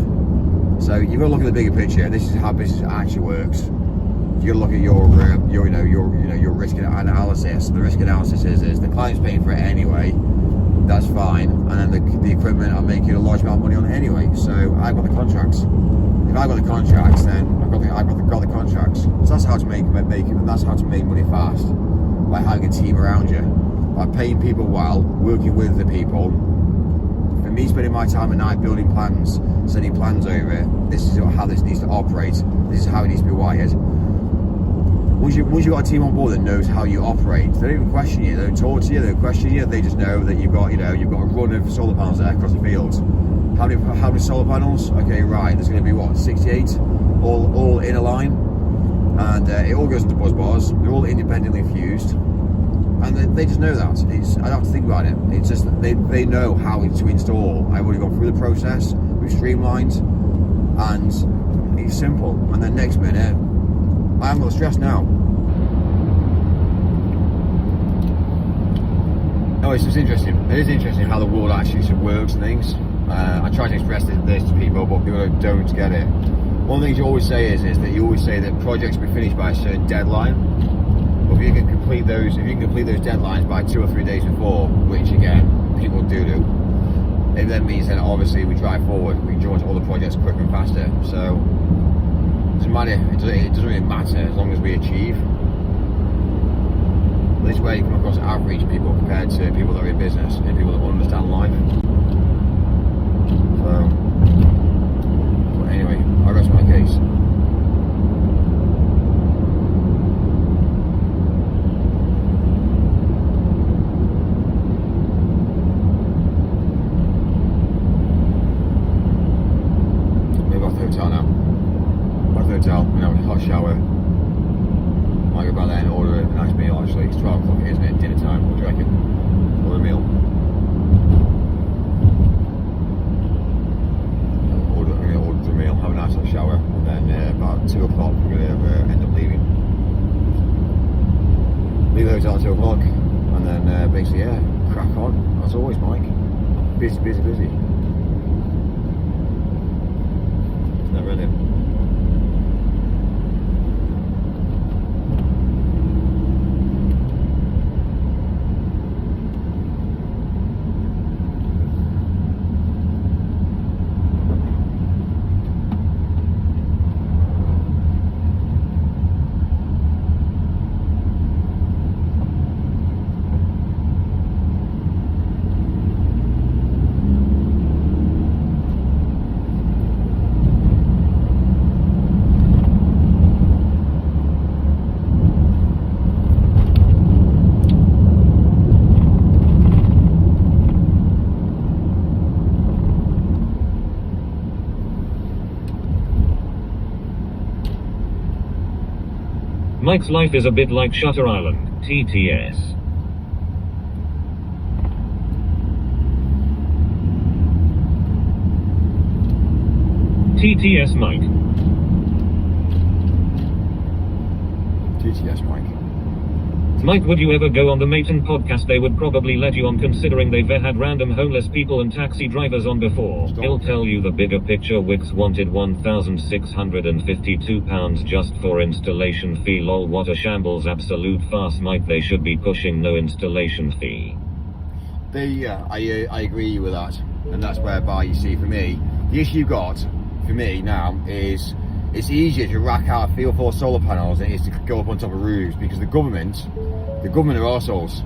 So you've got to look at the bigger picture. This is how business actually works. You got to look at your risk analysis. The risk analysis is the client's paying for it anyway. That's fine, and then the equipment I'm making a large amount of money on anyway. So I've got the contracts. If I've got the contracts, then I've got the contracts. So that's how to make that's how to make money fast, by having a team around you, by paying people well, working with the people. For me, spending my time at night building plans, sending plans over, this is how this needs to operate, this is how it needs to be wired. Once you've got a team on board that knows how you operate, they don't even question you, they don't talk to you, they don't question you, they just know that you've got a run of solar panels there across the fields. How many solar panels? Okay, right, there's going to be what, 68 all in a line, and it all goes into buzz bars, they're all independently fused, and they just know that. I don't have to think about it, it's just that they know how to install. I've already gone through the process, we've streamlined, and it's simple, and then next minute I haven't got stress now. Oh, it's just interesting. It is interesting how the world actually works and things. I try to express this to people, but people don't get it. One of the things you always say is that you always say that projects will be finished by a certain deadline. But if you can complete those deadlines by 2 or 3 days before, which again people do, it then means that obviously we drive forward. We can launch all the projects quicker and faster. So it doesn't matter. It doesn't really matter as long as we achieve. This way you come across average people compared to people that are in business and people that understand life. So, but anyway, I rest my case. Maybe back to the hotel now. Back to the hotel, and have a hot shower. Might go back there and order a nice meal actually. It's 12 o'clock, isn't it? Dinner time, what do you reckon? Order a meal. I'm going to order a meal, have a nice little shower, and then about 2 o'clock we're going to end up leaving. Leave the hotel at 2 o'clock, and then basically, crack on. As always, Mike. Busy, busy, busy. Never ending. Mike's life is a bit like Shutter Island, TTS. TTS Mike. TTS Mike. Mike, would you ever go on the Maton podcast? They would probably let you on, considering they've had random homeless people and taxi drivers on before. He'll tell you the bigger picture. Wix wanted £1,652 just for installation fee. Lol, what a shambles, absolute farce. Mike, they should be pushing no installation fee. I agree with that, and that's whereby, you see, for me, the issue you've got for me now is it's easier to rack out a field full of solar panels than it is to go up on top of roofs, because the government are arseholes.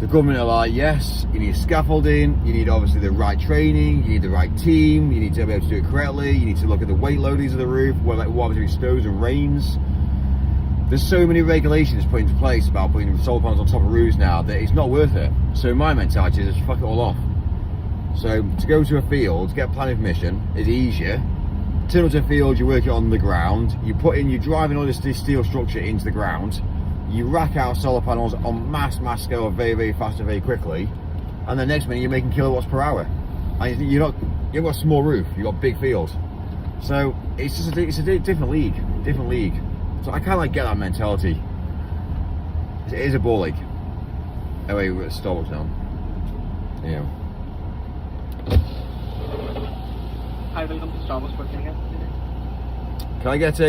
The government are like, yes, you need scaffolding, you need obviously the right training, you need the right team, you need to be able to do it correctly, you need to look at the weight loadings of the roof, what happens if it snows and rains. There's so many regulations put into place about putting solar panels on top of roofs now that it's not worth it. So my mentality is just fuck it all off. So to go to a field, get planning permission is easier. Turn up to a field, you work it on the ground, you drive all this steel structure into the ground, you rack out solar panels on mass scale very, very fast and very quickly, and the next minute you're making kilowatts per hour. And you've got a small roof, you've got big fields. So it's just a different league. So I kind of get that mentality. It is a ball league. Anyway, we're at Starbucks now. Yeah. Hi, welcome to Starbucks. What can I get? Can I get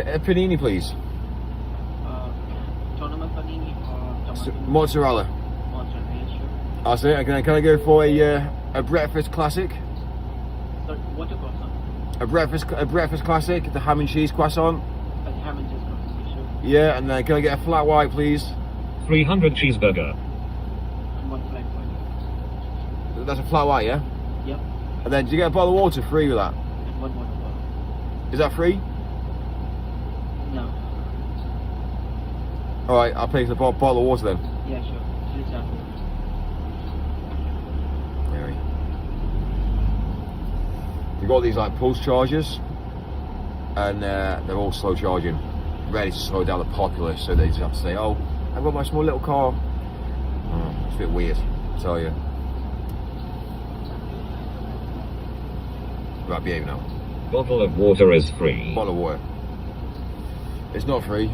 a panini, please? Tournament panini or tomato? Mozzarella. Mozzarella, sure. I'll say it. Can I go for a breakfast classic? Sorry, what you got, sir? A breakfast classic, the ham and cheese croissant. A ham and cheese croissant, sure. Yeah, and then can I get a flat white, please? 300 cheeseburger. And one flat white. That's a flat white, yeah? Yep. And then do you get a bottle of water free with that? And one water bottle. Is that free? No. Alright, I'll pay for the bottle of water then. Yeah, sure. Please have it. Mary. You've got these like pulse chargers, and they're all slow charging, ready to slow down the populace, so they just have to say, oh, I've got my small little car. Oh, it's a bit weird, I tell you. Right, behave now. Bottle of water is free. Bottle of water. It's not free.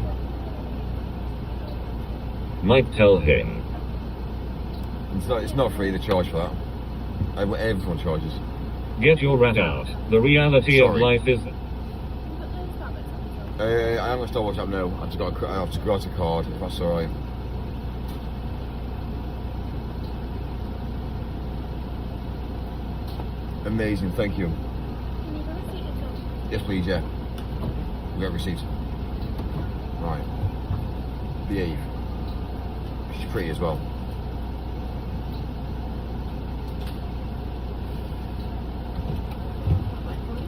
Might tell him. It's not free, they charge for that. Everyone charges. Get your rat out. The reality of Sorry. life is... I am going to start WhatsApp now. I have to go out a card, if that's alright. Amazing, thank you. Yes, please, yeah. We got a receipt. Right. Behave. She's pretty as well.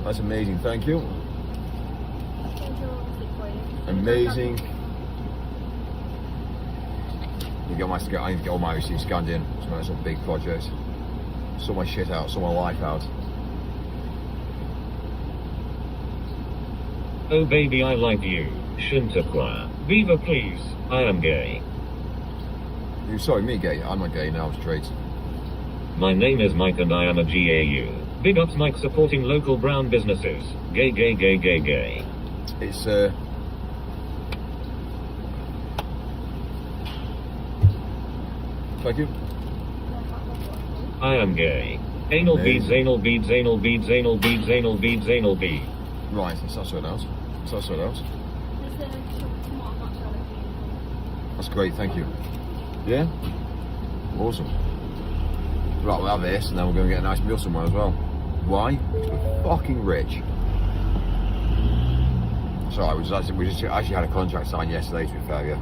That's amazing, thank you. Amazing. You got my I need to get all my receipts scanned in. It's a big project. Sort my shit out, sort my life out. Oh baby, I like you. Shouldn't acquire. Viva please. I am gay. You sorry, me gay? I'm not gay now, I'm straight. My name is Mike and I am a GAU. Big ups Mike supporting local brown businesses. Gay gay gay gay gay. It's thank you. I am gay. Anal beads, anal beads, anal beads, anal beads, anal beads, anal beads. Right, let's not sort it out. Let's not sort it out. That's great, thank you. Yeah? Awesome. Right, we'll have this and then we're going to get a nice meal somewhere as well. Why? Because we're fucking rich. Sorry, we just actually had a contract signed yesterday, to be fair, yeah.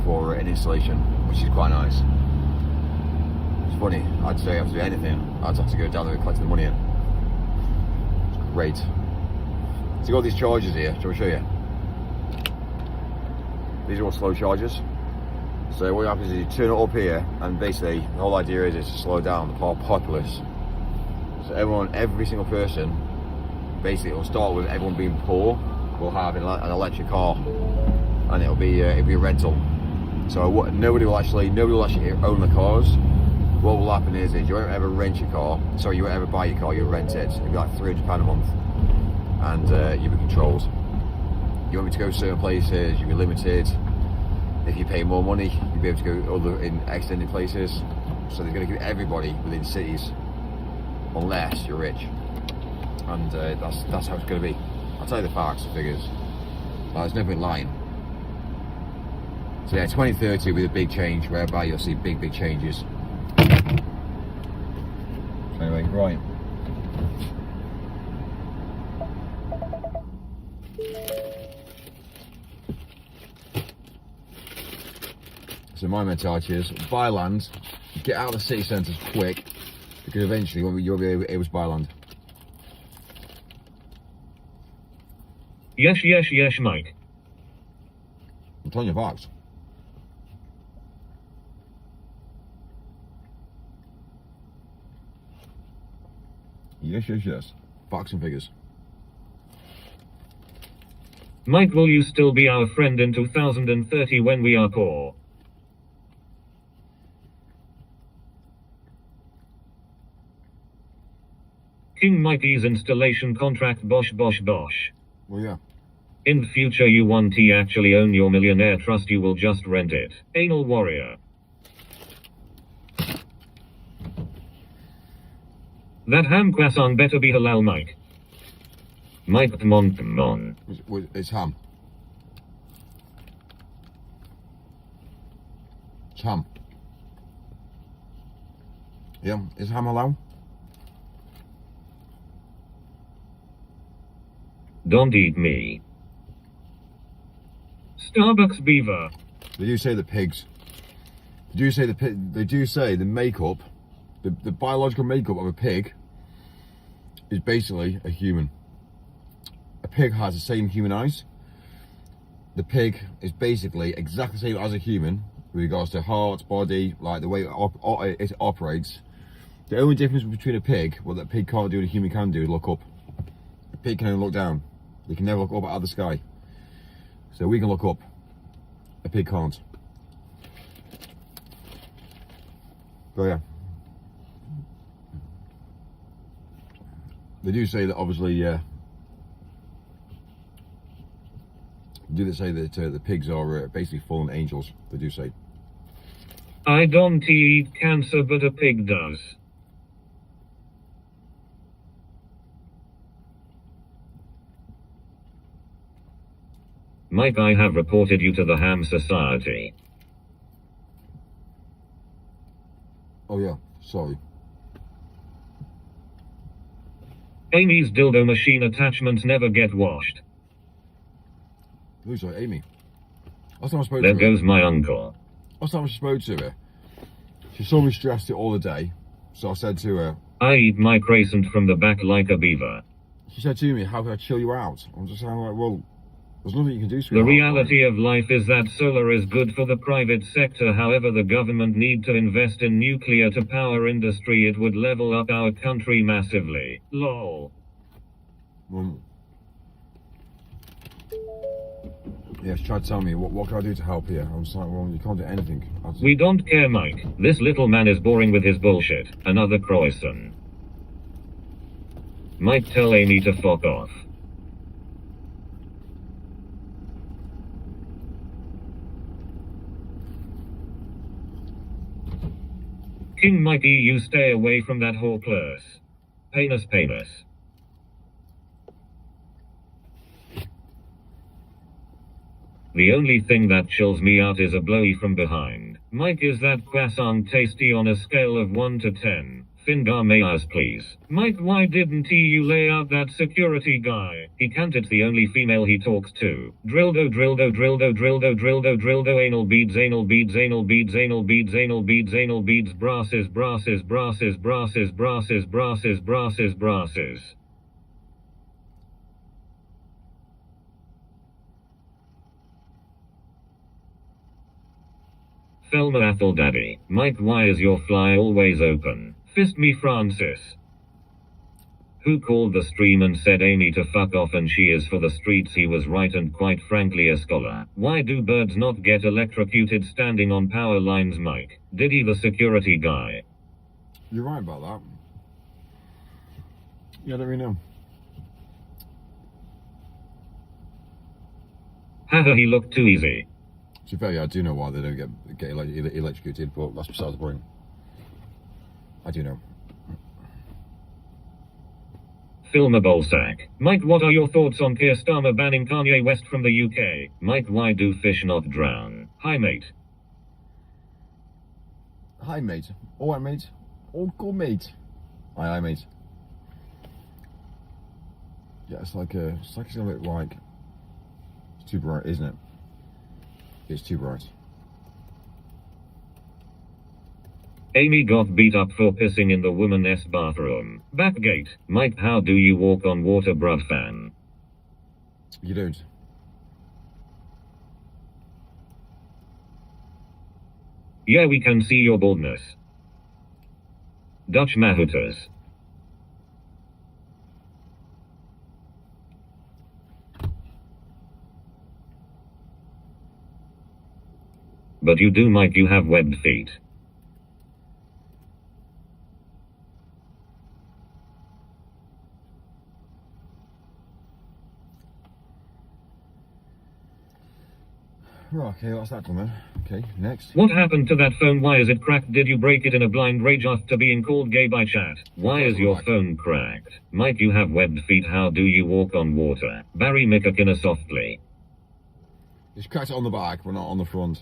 For an installation, which is quite nice. It's funny, I'd say I have to do anything. I'd have to go down there and collect the money in. It's great. So you've got these chargers here, shall I show you? These are all slow chargers. So what happens is you turn it up here, and basically the whole idea is to slow down the populace. So every single person, basically it'll start with everyone being poor, will have an electric car, and it'll be a rental. So nobody will actually own the cars. What will happen is you won't ever rent your car. Sorry, you won't ever buy your car. You'll rent it. It'll be like £300 a month, and you'll be controlled. You want me to go certain places, you'll be limited. If you pay more money, you'll be able to go in extended places. So they're going to give everybody within cities, unless you're rich. And that's how it's going to be. I'll tell you the facts, the figures. There's no point lying. So yeah, 2030 will be the big change, whereby you'll see big changes. Anyway, right. So my mentality is buy land, get out of the city centres quick, because eventually you'll be able to buy land. Yes, Mike. I'm telling you facts. Yes. Facts and figures. Mike, will you still be our friend in 2030 when we are poor? King Mikey's installation contract bosh. Well, yeah. In future you want to actually own your millionaire trust, you will just rent it. Anal warrior. That ham croissant better be halal, Mike. Mike, come on. It's ham. It's ham. Yeah, is ham halal? Don't eat me. Starbucks beaver. They do say the pigs. They do say the makeup, the biological makeup of a pig is basically a human. A pig has the same human eyes. The pig is basically exactly the same as a human with regards to heart, body, like the way it operates. The only difference between a pig, what that pig can't do and a human can do, is look up. A pig can only look down. They can never look up at the sky. So we can look up. A pig can't. So yeah. They do say that obviously, do they say that the pigs are basically fallen angels? They do say. I don't eat cancer, but a pig does. Mike, I have reported you to the Ham Society. Oh yeah, sorry. Amy's dildo machine attachments never get washed. Who's sorry? Amy. Last time I spoke There to her. goes my uncle. Last time I spoke to her, she saw me stressed it all the day. So I said to her, I eat my crescent from the back like a beaver. she said to me, how can I chill you out? I'm just saying like, well, there's nothing you can do, The sweetheart. reality of life is that solar is good for the private sector, however the government need to invest in nuclear to power industry. It would level up our country massively. Lol. Yeah, she tried to tell me, what can I do to help here? I was like, well, you can't do anything. We don't care, Mike. This little man is boring with his bullshit. Another croissant. Mike, tell Amy to fuck off. King Mikey, you stay away from that whore plus. Penis. The only thing that chills me out is a blowy from behind. Mike, is that croissant tasty on a scale of 1 to 10? Finger may ask please. Mike, why didn't you lay out that security guy? He can't, it's the only female he talks to. Drildo, anal beads, brasses. Thelma Athel Daddy. Mike, why is your fly always open? Fist me Francis. Who called the stream and said Amy to fuck off and she is for the streets? He was right and quite frankly a scholar. Why do birds not get electrocuted standing on power lines, Mike? Did he the security guy? You're right about that. Yeah, I don't really know. Haha, he looked too easy. To be fair, yeah, I do know why they don't get electrocuted, but that's besides the point. I do know. Filmer Bolsack. Mike, what are your thoughts on Keir Starmer banning Kanye West from the UK? Mike, why do fish not drown? Hi, mate. Hi, mate. All right, mate. All cool, mate. Hi, mate. Yeah, it's like it's a bit like it's too bright, isn't it? It's too bright. Amy got beat up for pissing in the woman's bathroom. Backgate. Mike, how do you walk on water, bruv fan? You don't. Yeah, we can see your baldness. Dutch Mahouters. But you do, Mike, you have webbed feet. Right, okay, that's that done then. Okay, next. What happened to that phone? Why is it cracked? Did you break it in a blind rage after being called gay by chat? Why is your phone cracked? Mike, you have webbed feet. How do you walk on water? Barry Mikakina softly. It's cracked it on the back, but not on the front.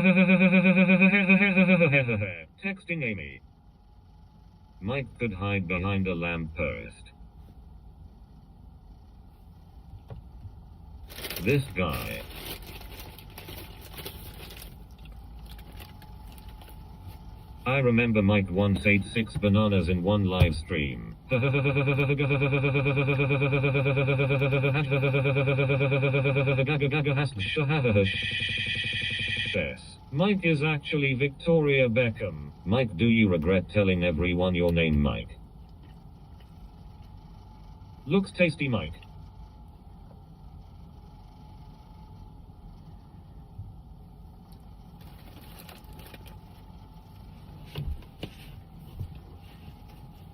Mike could hide behind a lamppost. This guy. I remember Mike once ate 6 bananas in one live stream. Mike is actually Victoria Beckham. Mike, do you regret telling everyone your name, Mike? Looks tasty, Mike.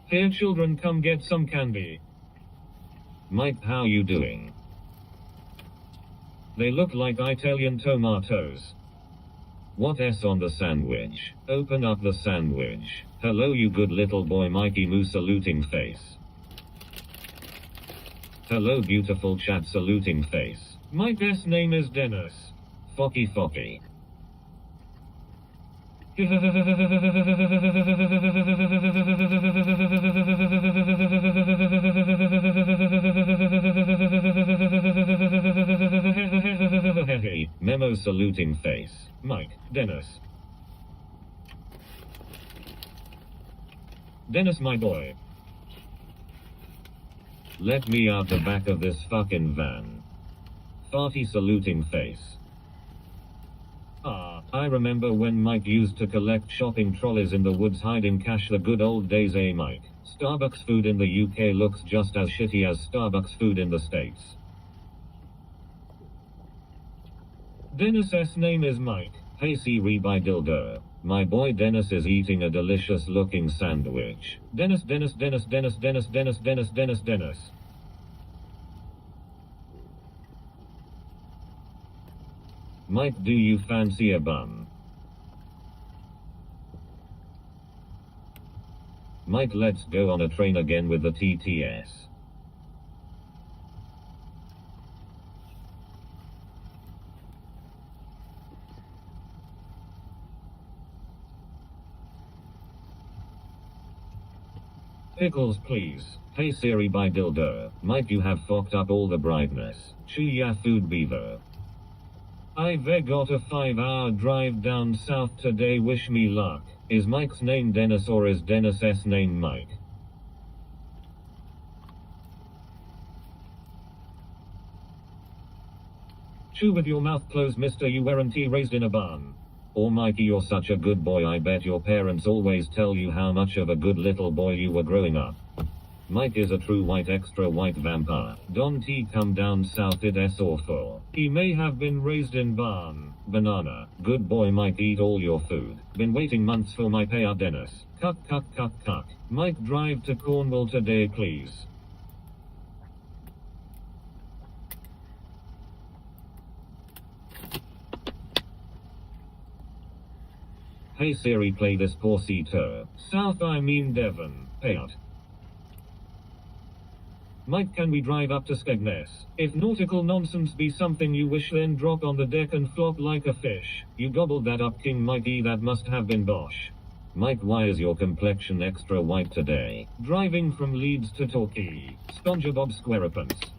Here children, come get some candy. Mike, how you doing? They look like Italian tomatoes. What S on the sandwich? Open up the sandwich. Hello you good little boy, Mikey Moo saluting face. Hello beautiful chat saluting face. Mike's name is Dennis. Focky Focky. Memo saluting face. Mike, Dennis. Dennis, my boy. Let me out the back of this fucking van. Farty saluting face. Ah, I remember when Mike used to collect shopping trolleys in the woods hiding cash, the good old days, eh Mike? Starbucks food in the UK looks just as shitty as Starbucks food in the States. Dennis's name is Mike. Hey Siri by dildo. My boy Dennis is eating a delicious looking sandwich. Dennis. Mike, do you fancy a bun? Mike, let's go on a train again with the TTS. Pickles please. Hey Siri by dildo. Mike, you have fucked up all the brightness. Chew ya food beaver. I've got a 5-hour drive down south today, wish me luck. Is Mike's name Dennis or is Dennis's name Mike? Chew with your mouth closed, mister, you weren't raised in a barn. Oh Mikey, you're such a good boy, I bet your parents always tell you how much of a good little boy you were growing up. Mike is a true white extra white vampire. Don't he come down south, it's awful. He may have been raised in barn. Banana. Good boy Mike, eat all your food. Been waiting months for my payout, Dennis. Cuck. Mike, drive to Cornwall today please. Hey Siri, play this Porcito. South, I mean Devon. Payout. Mike, can we drive up to Skegness? If nautical nonsense be something you wish, then drop on the deck and flop like a fish. You gobbled that up, King Mikey, that must have been Bosch. Mike, why is your complexion extra white today? Driving from Leeds to Torquay. SpongeBob SquarePants.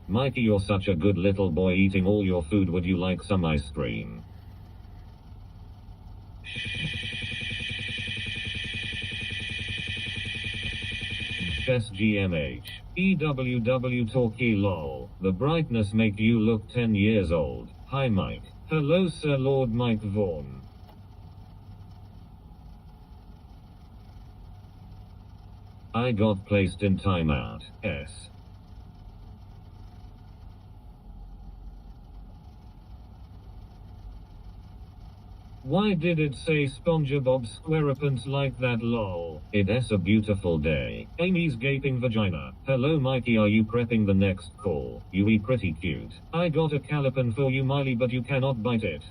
Mikey, you're such a good little boy eating all your food, would you like some ice cream? SGMH. EWW Torquay lol. The brightness make you look 10 years old. Hi Mike. Hello Sir Lord Mike Vaughan. I got placed in timeout. S. Why did it say SpongeBob SquarePants like that lol? It's a beautiful day. Amy's gaping vagina. Hello Mikey, are you prepping the next call? You be pretty cute. I got a calipan for you Miley, but you cannot bite it.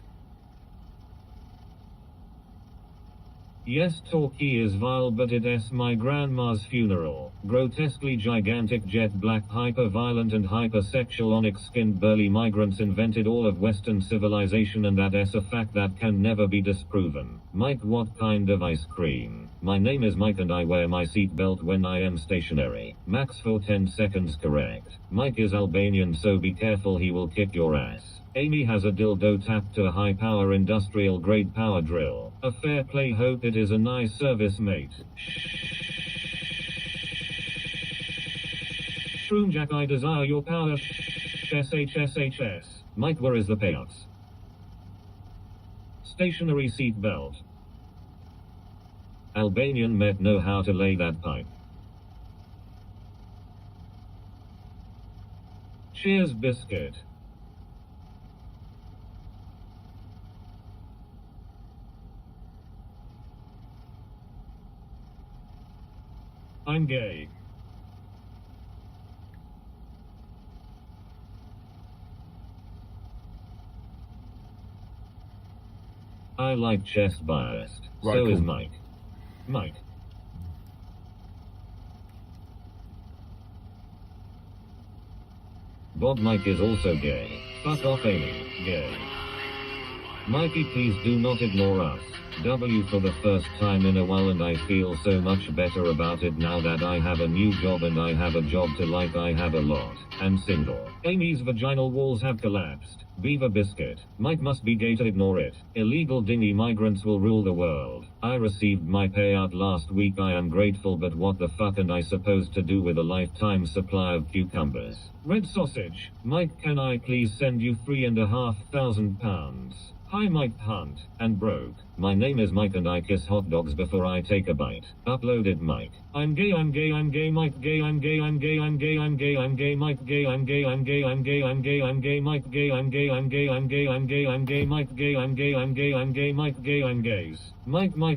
Yes, Torquay is vile, but it's my grandma's funeral. Grotesquely gigantic jet black, hyper-violent and hypersexual onyx-skinned burly migrants invented all of Western civilization, and that's a fact that can never be disproven. Mike, what kind of ice cream? My name is Mike and I wear my seatbelt when I am stationary. Max for 10 seconds correct. Mike is Albanian, so be careful, he will kick your ass. Amy has a dildo tapped to a high-power industrial-grade power drill. A fair play, hope it is a nice service, mate. Shroom Jack, I desire your power. SHSHS. Mike, where is the payouts? Stationary seat belt. Albanian met know how to lay that pipe. Cheers, biscuit. I'm gay. I like chest biased. Right, So cool. is Mike. Mike. Bob Mike is also gay. Fuck off, Amy. Gay. Mikey, please do not ignore us. W for the first time in a while, and I feel so much better about it now that I have a new job and I have a job to like. I have a lot. And single. Amy's vaginal walls have collapsed. Beaver biscuit. Mike must be gay to ignore it. Illegal dinghy migrants will rule the world. I received my payout last week. I am grateful, but what the fuck am I supposed to do with a lifetime supply of cucumbers? Red sausage. Mike, can I please send you £3,500? Hi, Mike Hunt. And broke. My name is Mike and I kiss hot dogs before I take a bite. Uploaded Mike. I'm gay, I'm gay, I'm gay, Mike gay, I'm gay, I'm gay, I'm gay, I'm gay, I'm gay, Mike gay, I'm gay, I'm gay, I'm gay, I'm gay, I'm gay, Mike gay, I'm gay, I'm gay, I'm gay, I'm gay, I'm gay, Mike gay, I'm gay, I'm gay, I'm gay, Mike gay, I'm gays. Mike, but.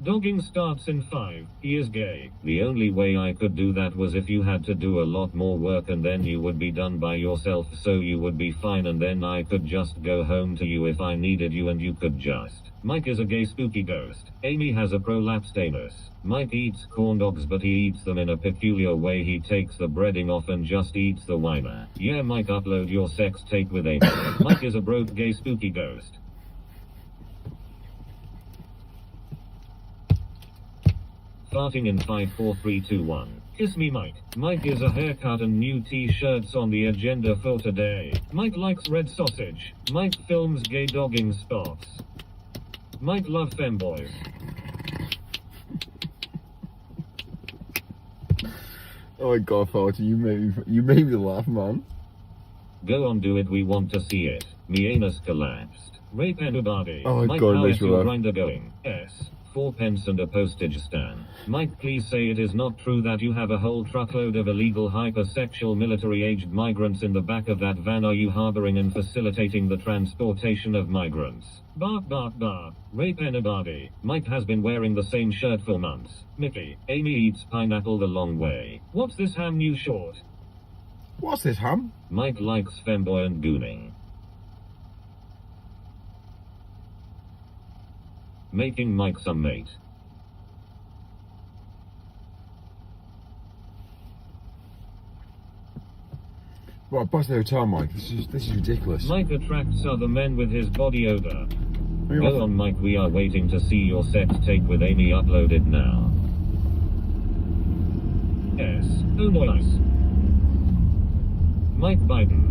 Dogging starts in 5. He is gay. The only way I could do that was if you had to do a lot more work and then you would be done by yourself, so you would be fine, and then I could just go home to you if I needed you and you could just. Mike is a gay spooky ghost. Amy has a prolapsed anus. Mike eats corn dogs, but he eats them in a peculiar way. He takes the breading off and just eats the whiner. Yeah, Mike, upload your sex tape with Amy. Mike is a broke gay spooky ghost. Farting in 5, 4, 3, 2, 1. Kiss me, Mike. Mike is a haircut and new t-shirts on the agenda for today. Mike likes red sausage. Mike films gay dogging spots. Mike love femboys. Oh my god, Farty, you made me laugh, man. Go on, do it, we want to see it. Me anus collapsed. Rape anybody. Oh my Mike, god, how makes is me your laugh. grinder going? S. 4 pence and a postage stamp. Mike, please say it is not true that you have a whole truckload of illegal hypersexual military-aged migrants in the back of that van. Are you harboring and facilitating the transportation of migrants? Bark, bark, bark. Rape anybody. Mike has been wearing the same shirt for months. Mickey, Amy eats pineapple the long way. What's this ham new short? What's this, Ham? Mike likes femboy and gooning. Making Mike some mate. Right, bust the hotel, Mike. This is ridiculous. Mike attracts other men with his body odor. Hang Go on, Mike, we are waiting to see your sex tape with Amy. Uploaded now. Yes. Oh, nice. Mike Biden.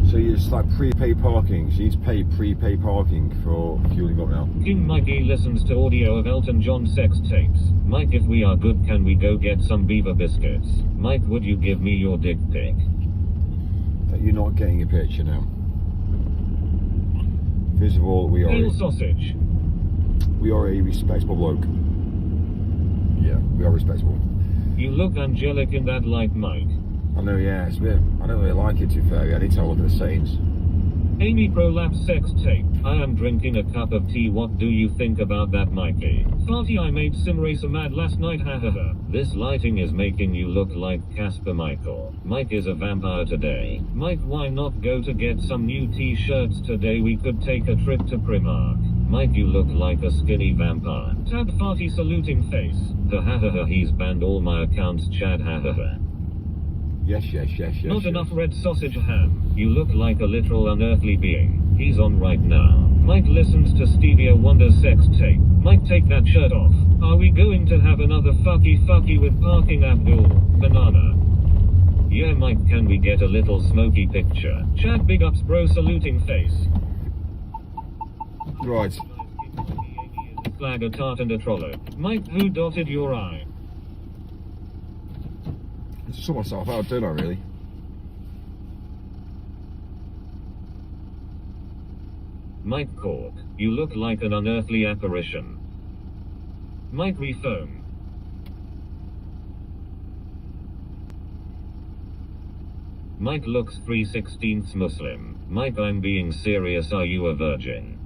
So it's like prepaid parking. So you need to pay prepaid parking for fueling up now. King Mikey listens to audio of Elton John sex tapes. Mike, if we are good, can we go get some beaver biscuits? Mike, would you give me your dick pic? You're not getting a picture now. First of all, we Pale sausage. are a respectable bloke. Yeah, we are respectable. You look angelic in that light, Mike. I know, yeah, it's a bit. I don't really like it, to be fair. I need to have a look at the settings. Amy prolapse sex tape. I am drinking a cup of tea. What do you think about that, Mikey? Farty, I made Simracer mad last night, hahaha. This lighting is making you look like Casper Michael. Mike is a vampire today. Mike, why not go to get some new t-shirts today? We could take a trip to Primark. Mike, you look like a skinny vampire. Tab farty saluting face. Ha ha ha ha, he's banned all my accounts, Chad, ha ha ha. Yes. Not enough red sausage ham. You look like a literal unearthly being. He's on right now. Mike listens to Stevie Wonder's sex tape. Mike, take that shirt off. Are we going to have another fucky with parking Abdul? Banana. Yeah, Mike, can we get a little smoky picture? Chad, big ups, bro, saluting face. Right. Flag, a tart and a troller. Mike, who dotted your eye? I just saw myself out, don't I, really? Mike Cork, you look like an unearthly apparition. Mike Refoam. Mike looks 3/16 Muslim. Mike, I'm being serious, are you a virgin?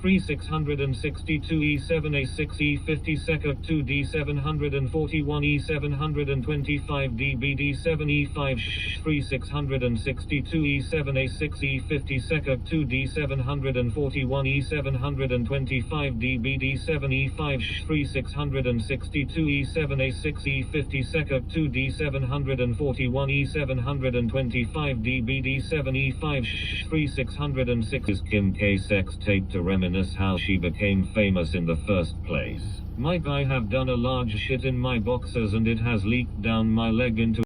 3662 E7A6 E50 Second 2D 741 E725 DBD7 E5 3662 E7A6 E50 Second 2D 741 E725 DBD7 E5 3662 E7A6 E50 Second 2D 741 E725 DBD7 E5 3606 is Kim K sex tape to reminisce how she became famous in the first place. Mike, I have done a large shit in my boxers and it has leaked down my leg into